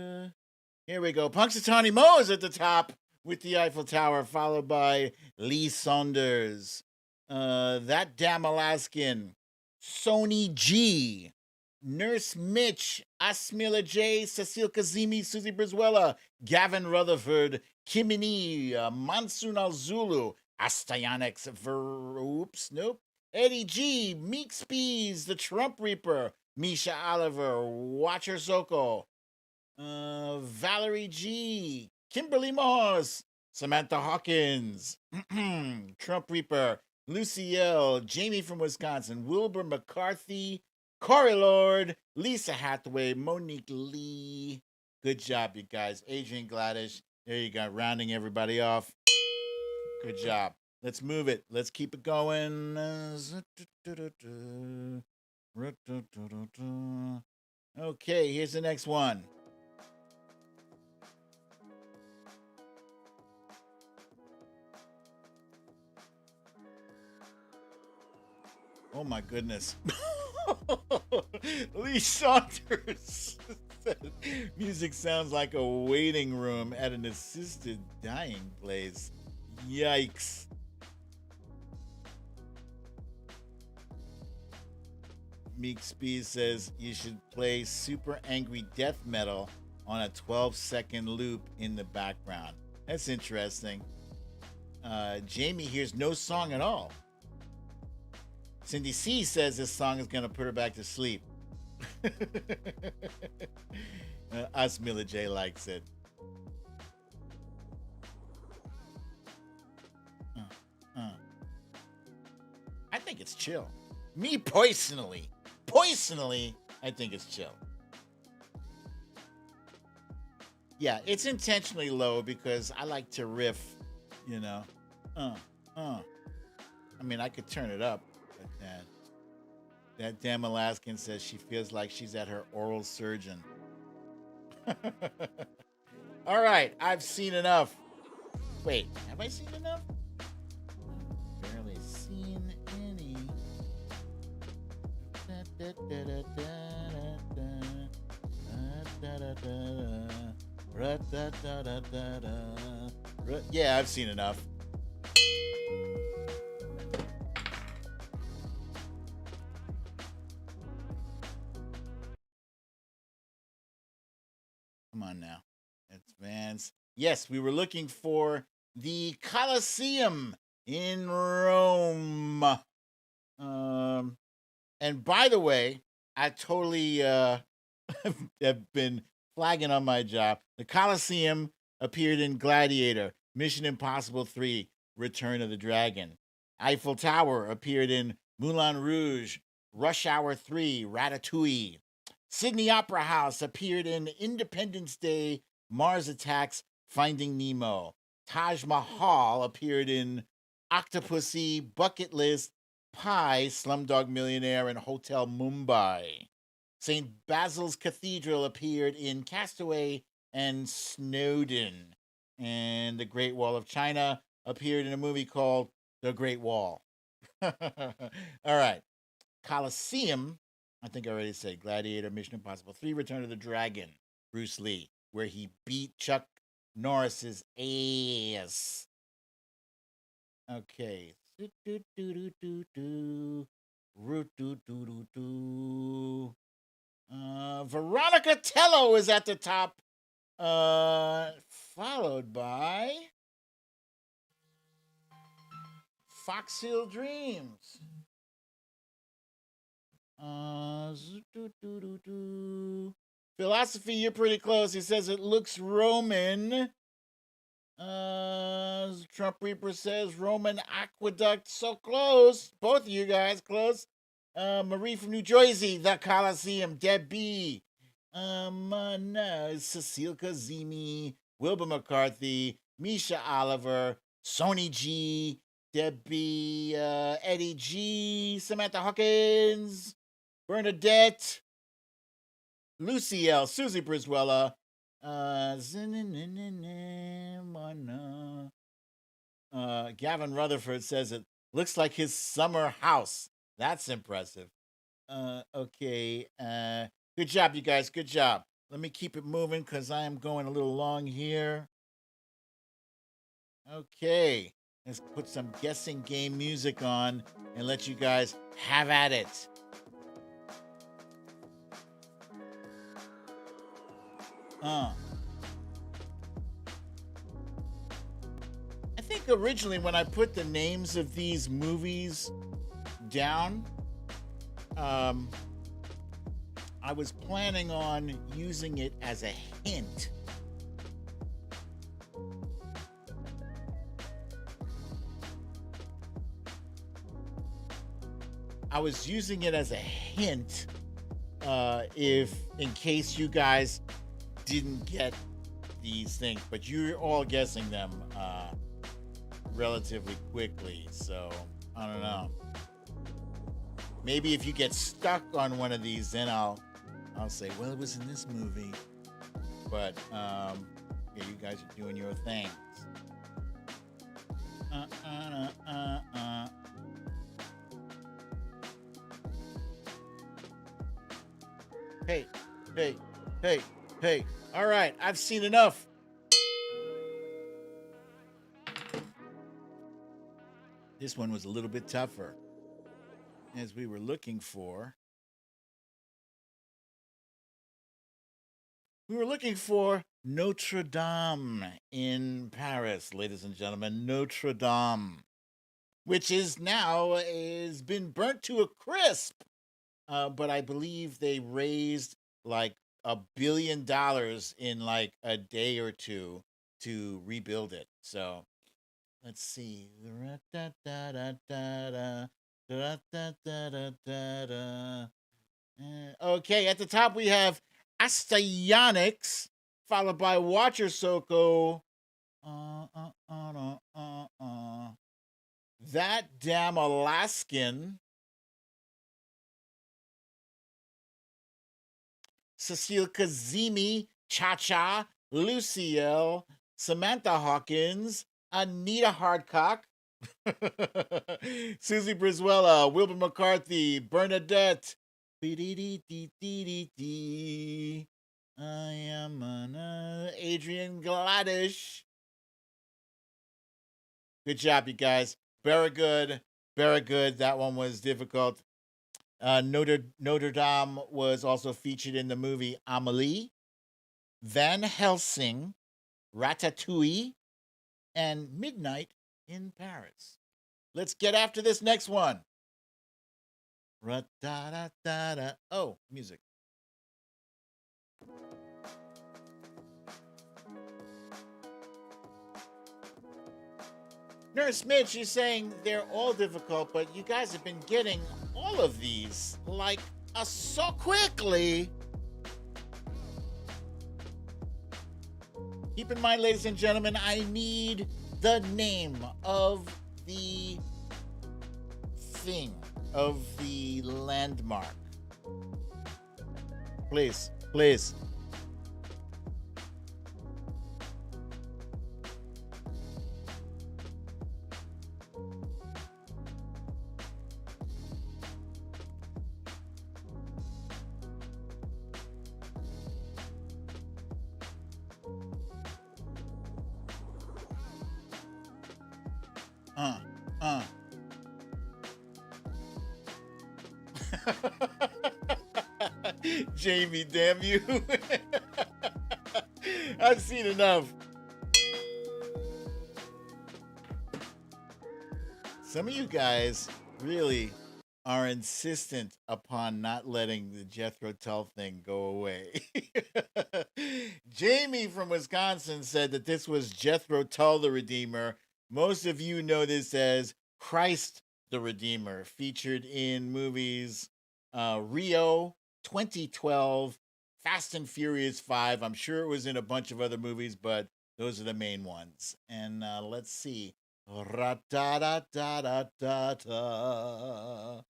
Here we go. Punxsutawney Mo is at the top with the Eiffel Tower, followed by Lee Saunders. That damn Alaskan. Sony G. Nurse Mitch. Asmila J. Cecile Kazimi. Susie Brizuela. Gavin Rutherford. Kimini. Monsoon Al Zulu. Astayanix. Oops. Nope. Eddie G. Meek Spees. The Trump Reaper. Misha Oliver, Watcher Soko, Valerie G, Kimberly Moss, Samantha Hawkins, Trump Reaper, Lucy L, Jamie from Wisconsin, Wilbur McCarthy, Corey Lord, Lisa Hathaway, Monique Lee. Good job, you guys. Adrian Gladish. There you go, rounding everybody off. Good job. Let's move it. Let's keep it going. Okay, here's the next one. Oh my goodness. Lee Saunders. Music sounds like a waiting room at an assisted dying place. Yikes. Meek Speed says you should play super angry death metal on a 12-second loop in the background. That's interesting. Jamie hears no song at all. Cindy C says this song is going to put her back to sleep. Asmila J likes it. I think it's chill. Me personally, I think it's chill. Yeah, it's intentionally low because I like to riff, you know. I mean, I could turn it up, but that damn Alaskan says she feels like she's at her oral surgeon. All right, I've seen enough. Wait, have I seen enough? Barely seen any. Yeah, I've seen enough. Come on now. Advance. Yes, we were looking for the Colosseum in Rome. And by the way, I totally have been flagging on my job. The Colosseum appeared in Gladiator, Mission Impossible 3, Return of the Dragon. Eiffel Tower appeared in Moulin Rouge, Rush Hour 3, Ratatouille. Sydney Opera House appeared in Independence Day, Mars Attacks, Finding Nemo. Taj Mahal appeared in Octopussy, Bucket List, Pi, Slumdog Millionaire, and Hotel Mumbai. St. Basil's Cathedral appeared in Castaway and Snowden. And the Great Wall of China appeared in a movie called The Great Wall. All right. Colosseum, I think I already said Gladiator, Mission Impossible 3, Return of the Dragon, Bruce Lee, where he beat Chuck Norris's ass. Okay. Veronica Tello is at the top, followed by Fox Hill Dreams. Philosophy, you're pretty close. He says it looks Roman. Trump Reaper says Roman Aqueduct. So close. Both of you guys close. Marie from New Jersey, the Coliseum. Deb B. No, Cecile Kazemi, Wilbur McCarthy, Misha Oliver, Sony G, Debbie, Eddie G, Samantha Hawkins, Bernadette, Lucy L, Susie Briswella, Gavin Rutherford says it looks like his summer house. That's impressive. Okay. Good job, you guys. Good job. Let me keep it moving because I am going a little long here. Okay. Let's put some guessing game music on and let you guys have at it. I think originally when I put the names of these movies down, I was planning on using it as a hint. I was using it as a hint if in case you guys didn't get these things, but you're all guessing them relatively quickly, so I don't know. Maybe if you get stuck on one of these, then I'll say, well, it was in this movie. But yeah, you guys are doing your things. Hey. All right, I've seen enough. This one was a little bit tougher. As we were looking for Notre Dame in Paris, ladies and gentlemen, Notre Dame, which is now has been burnt to a crisp. But I believe they raised like $1 billion in like a day or two to rebuild it. So let's see. Okay, at the top we have Astyonics, followed by Watcher Soko. That Damn Alaskan. Cecile Kazemi, Cha-Cha, Luciel, Samantha Hawkins, Anita Hardcock, Susie Briswella, Wilbur McCarthy, Bernadette, BDD, I am Adrian Gladish. Good job, you guys. Very good. Very good. That one was difficult. Notre Dame was also featured in the movie Amelie, Van Helsing, Ratatouille, and Midnight in Paris. Let's get after this next one. Ra-da-da-da-da. Oh, music. Nurse Mitch is saying they're all difficult, but you guys have been getting all of these like so quickly. Keep in mind, ladies and gentlemen, I need the name of the thing, of the landmark. Please. Jamie, damn you. I've seen enough. Some of you guys really are insistent upon not letting the Jethro Tull thing go away. Jamie from Wisconsin said that this was Jethro Tull the Redeemer. Most of you know this as Christ the Redeemer, featured in movies Rio, 2012, Fast and Furious 5. I'm sure it was in a bunch of other movies, but those are the main ones. And let's see. Ra-da-da-da-da-da.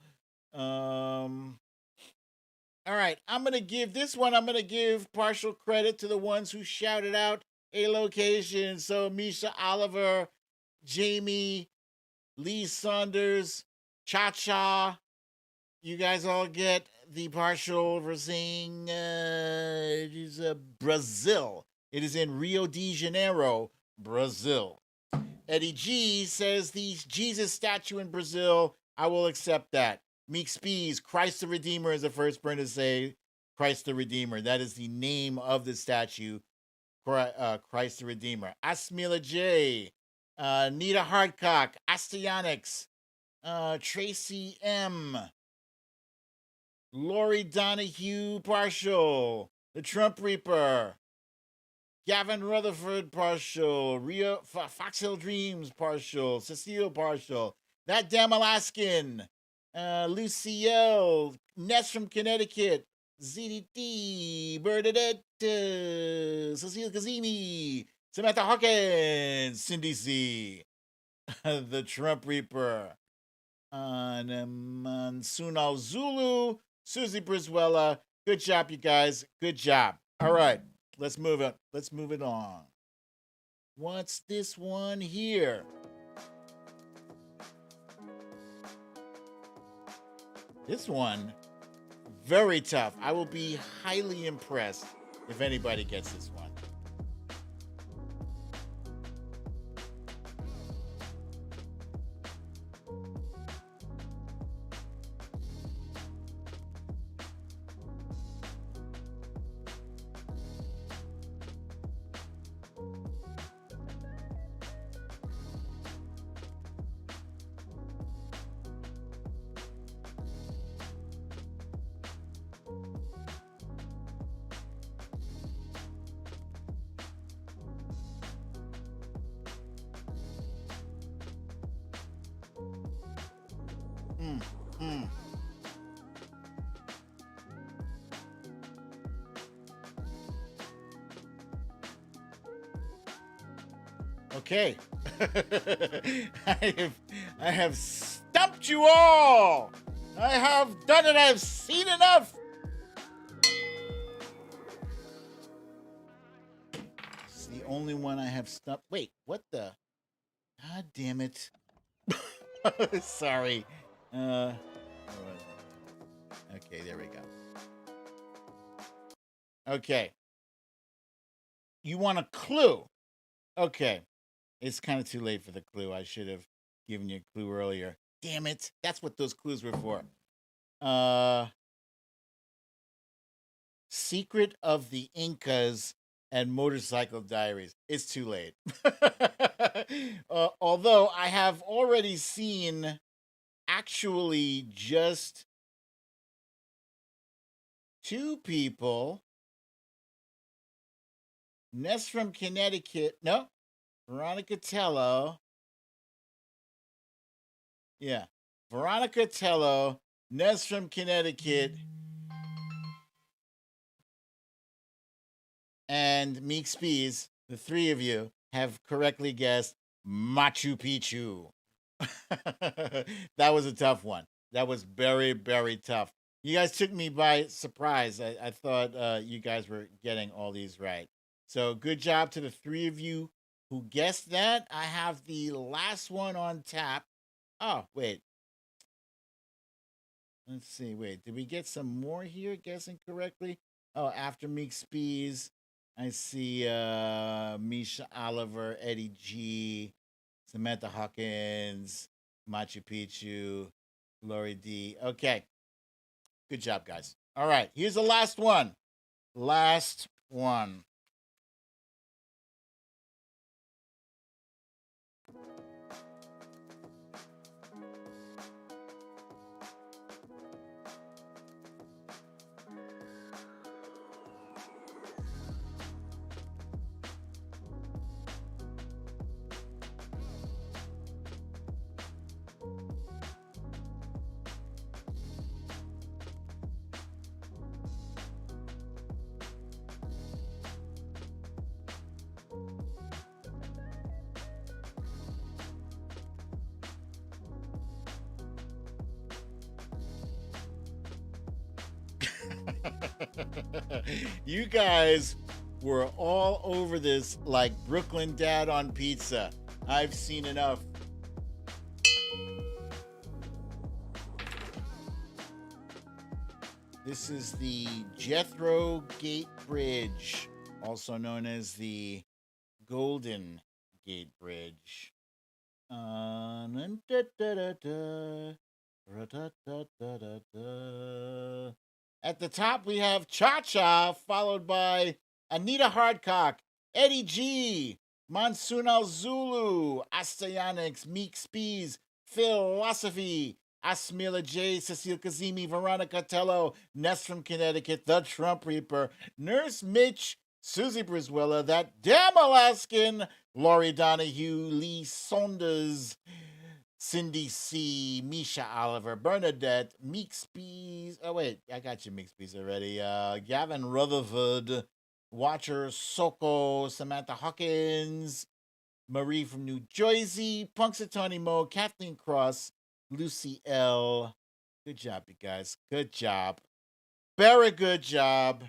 All right, I'm going to give partial credit to the ones who shouted out a location. So Misha Oliver, Jamie, Lee Saunders, Cha-Cha. You guys all get the partial for saying it is Brazil. It is in Rio de Janeiro, Brazil. Eddie G says the Jesus statue in Brazil. I will accept that. Meek Spees, Christ the Redeemer is the first person to say Christ the Redeemer. That is the name of the statue, Christ the Redeemer. Asmila J, Nita Hardcock, Astyonics, Tracy M, Lori Donahue partial, the Trump Reaper, Gavin Rutherford partial, Foxhill Dreams partial, Cecile partial, That Damn Alaskan, Lucielle, Ness from Connecticut, ZDT, Bernadette, Cecile Kazimi, Samantha Hawkins, Cindy C, the Trump Reaper, Sunal Zulu, Susie Briswella. Good job, you guys. Good job. All right, let's move it. Let's move it on. What's this one here? This one, very tough. I will be highly impressed if anybody gets this one. Okay. I have stumped you all. I have done it. I have seen enough. It's the only one I have stumped. Wait, what the? God damn it. Sorry. Okay, there we go. Okay. You want a clue? Okay. It's kind of too late for the clue. I should have given you a clue earlier. Damn it. That's what those clues were for. Secret of the Incas and Motorcycle Diaries. It's too late. Although I have already seen actually just 2 people. Ness from Connecticut. No. Veronica Tello. Yeah. Veronica Tello, Ness from Connecticut, and Meek Spees, the 3 of you, have correctly guessed Machu Picchu. That was a tough one. That was very, very tough. You guys took me by surprise. I thought you guys were getting all these right. So good job to the 3 of you who guessed that. I have the last one on tap. Oh, wait. Let's see. Wait, did we get some more here guessing correctly? Oh, after Meek Spees, I see Misha Oliver, Eddie G, Samantha Hawkins, Machu Picchu, Lori D. Okay. Good job, guys. All right, here's the last one. Last one. You guys were all over this like Brooklyn Dad on pizza. I've seen enough. This is the Jethro Gate Bridge, also known as the Golden Gate Bridge. At the top, we have Cha Cha, followed by Anita Hardcock, Eddie G, Monsoon Al Zulu, Astyanics, Meek Spees, Philosophy, Asmila J, Cecile Kazimi, Veronica Tello, Ness from Connecticut, The Trump Reaper, Nurse Mitch, Susie Briswella, That Damn Alaskan, Laurie Donahue, Lee Saunders, Cindy C, Misha Oliver, Bernadette, Meek Spees. Oh, wait, I got you, Meek Spees already. Gavin Rutherford, Watcher Soko, Samantha Hawkins, Marie from New Jersey, Punxsutawney Mo, Kathleen Cross, Lucy L. Good job, you guys. Good job. Very good job.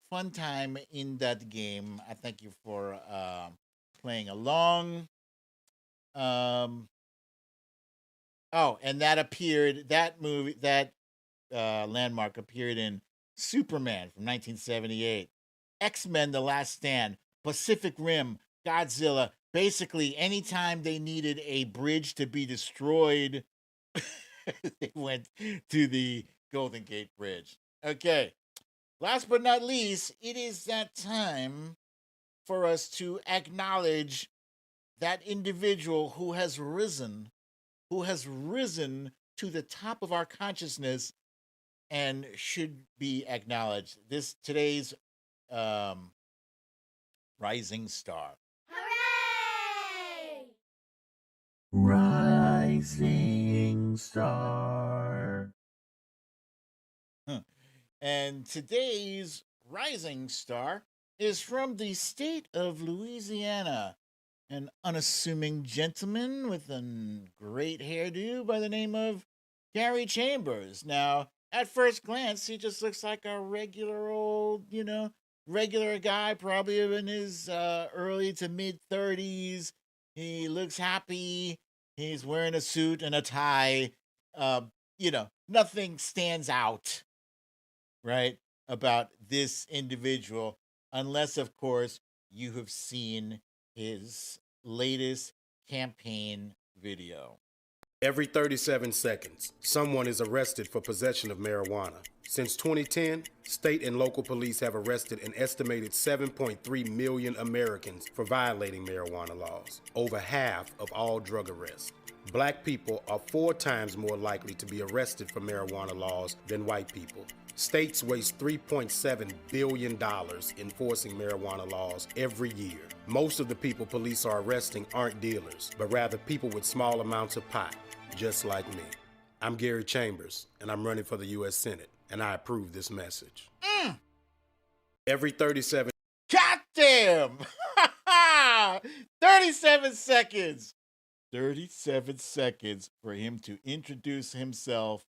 Fun time in that game. I thank you for playing along. Oh, and that landmark appeared in Superman from 1978, X-Men: The Last Stand, Pacific Rim, Godzilla. Basically, anytime they needed a bridge to be destroyed, they went to the Golden Gate Bridge. Okay. Last but not least, it is that time for us to acknowledge that individual who has risen to the top of our consciousness and should be acknowledged. Today's rising star. Hooray! Rising star. And today's rising star is from the state of Louisiana. An unassuming gentleman with a great hairdo by the name of Gary Chambers. Now, at first glance, he just looks like a regular old, regular guy, probably in his early to mid 30s. He looks happy. He's wearing a suit and a tie. Nothing stands out, right, about this individual, unless, of course, you have seen his latest campaign video. Every 37 seconds, someone is arrested for possession of marijuana. Since 2010, state and local police have arrested an estimated 7.3 million Americans for violating marijuana laws, over half of all drug arrests. Black people are 4 times more likely to be arrested for marijuana laws than white people. States waste $3.7 billion enforcing marijuana laws every year. Most of the people police are arresting aren't dealers, but rather people with small amounts of pot, just like me. I'm Gary Chambers, and I'm running for the U.S. Senate, and I approve this message. Every 37... Goddamn! 37 seconds! 37 seconds for him to introduce himself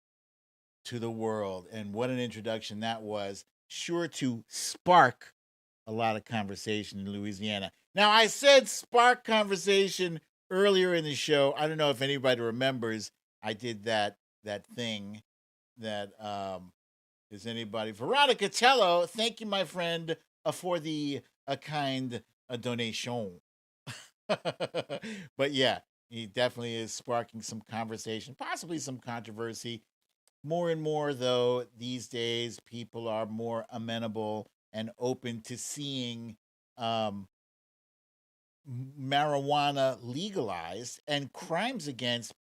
to the world. And what an introduction that was. Sure to spark a lot of conversation in Louisiana. Now, I said spark conversation earlier in the show. I don't know if anybody remembers. I did that thing that is anybody. Veronica Tello, thank you, my friend, for the kind donation. But yeah, he definitely is sparking some conversation, possibly some controversy. More and more, though, these days, people are more amenable and open to seeing marijuana legalized, and crimes against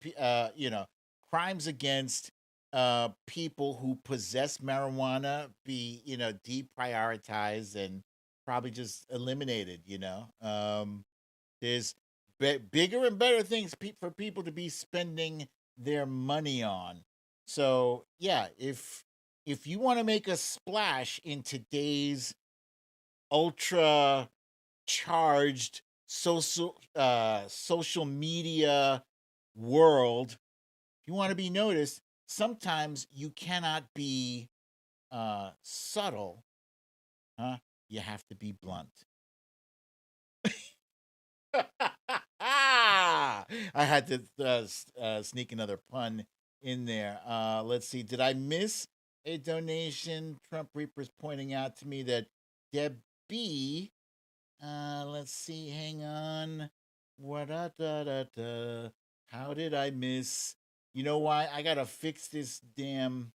people who possess marijuana be deprioritized and probably just eliminated. There's bigger and better things for people to be spending their money on. So yeah, if you want to make a splash in today's ultra charged social media world, if you want to be noticed, sometimes you cannot be subtle, huh? You have to be blunt. I had to sneak another pun in there. Let's see. Did I miss a donation? Trump Reaper's pointing out to me that Deb B. Let's see. Hang on. What How did I miss? You know why? I gotta fix this damn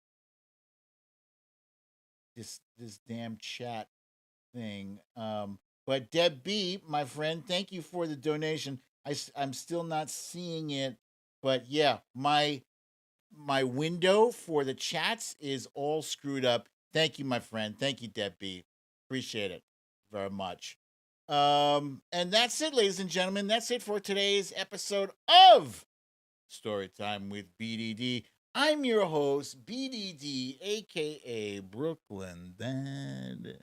this damn chat thing. But Deb B, my friend, thank you for the donation. I'm still not seeing it, but yeah, my window for the chats is all screwed up. Thank you, my friend. Thank you, Deb B. Appreciate it very much. And that's it, ladies and gentlemen. That's it for today's episode of Storytime with BDD. I'm your host, BDD, aka BrooklynDad.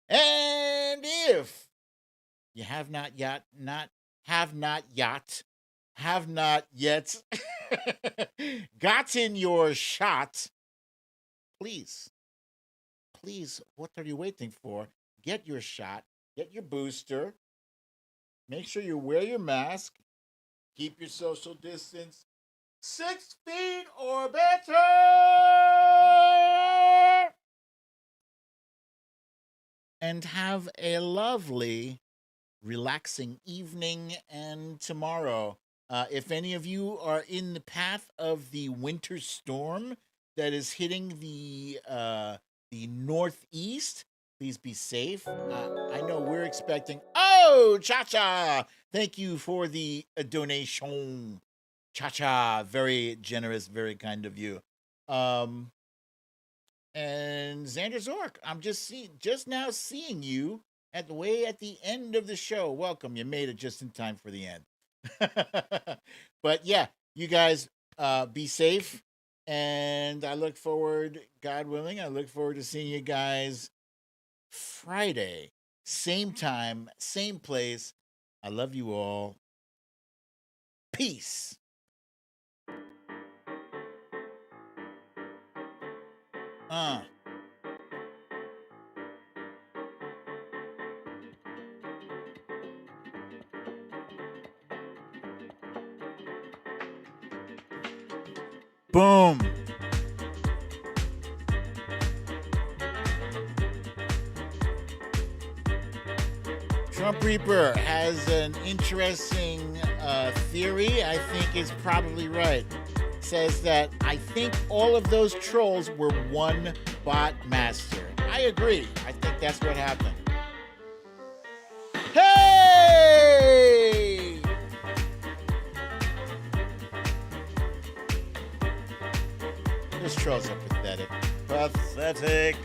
And if you have not yet gotten your shot, please, what are you waiting for? Get your shot, get your booster, make sure you wear your mask, keep your social distance 6 feet or better, and have a lovely, relaxing evening and tomorrow. If any of you are in the path of the winter storm that is hitting the Northeast, please be safe. I know we're expecting. Oh, Cha Cha! Thank you for the donation, Cha Cha. Very generous, very kind of you. And Xander Zork, I'm just now seeing you at the end of the show. Welcome. You made it just in time for the end. But yeah, you guys be safe. And I look forward, God willing, to seeing you guys Friday. Same time, same place. I love you all. Peace. Boom. Trump Reaper has an interesting theory. I think is probably right. Says that I think all of those trolls were one bot master. I agree. I think that's what happened. Hey! Those trolls are pathetic. Pathetic.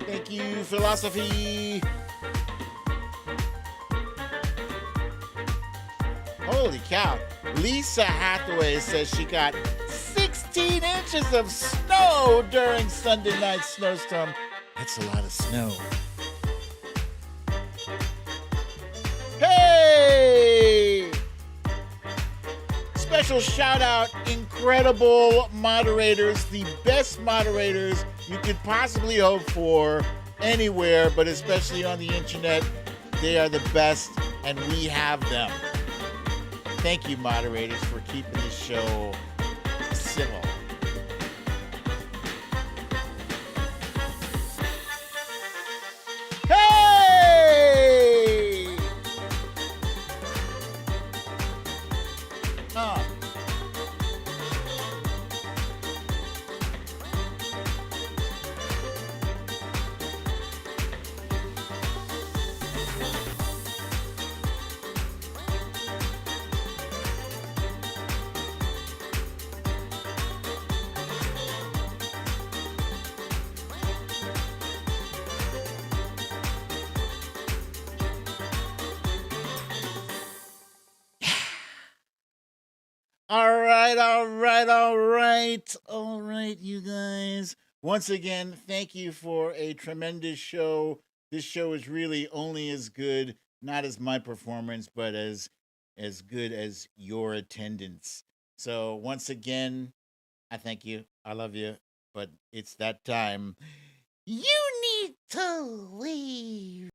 Thank you, philosophy. Holy cow. Lisa Hathaway says she got 16 inches of snow during Sunday night's snowstorm. That's a lot of snow. Hey! Special shout out, incredible moderators, the best moderators you could possibly hope for anywhere, but especially on the internet. They are the best, and we have them. Thank you, moderators, for keeping the show civil. Hey! All right, you guys. Once again, thank you for a tremendous show. This show is really only as good, not as my performance, but as good as your attendance. So once again, I thank you. I love you. But it's that time. You need to leave.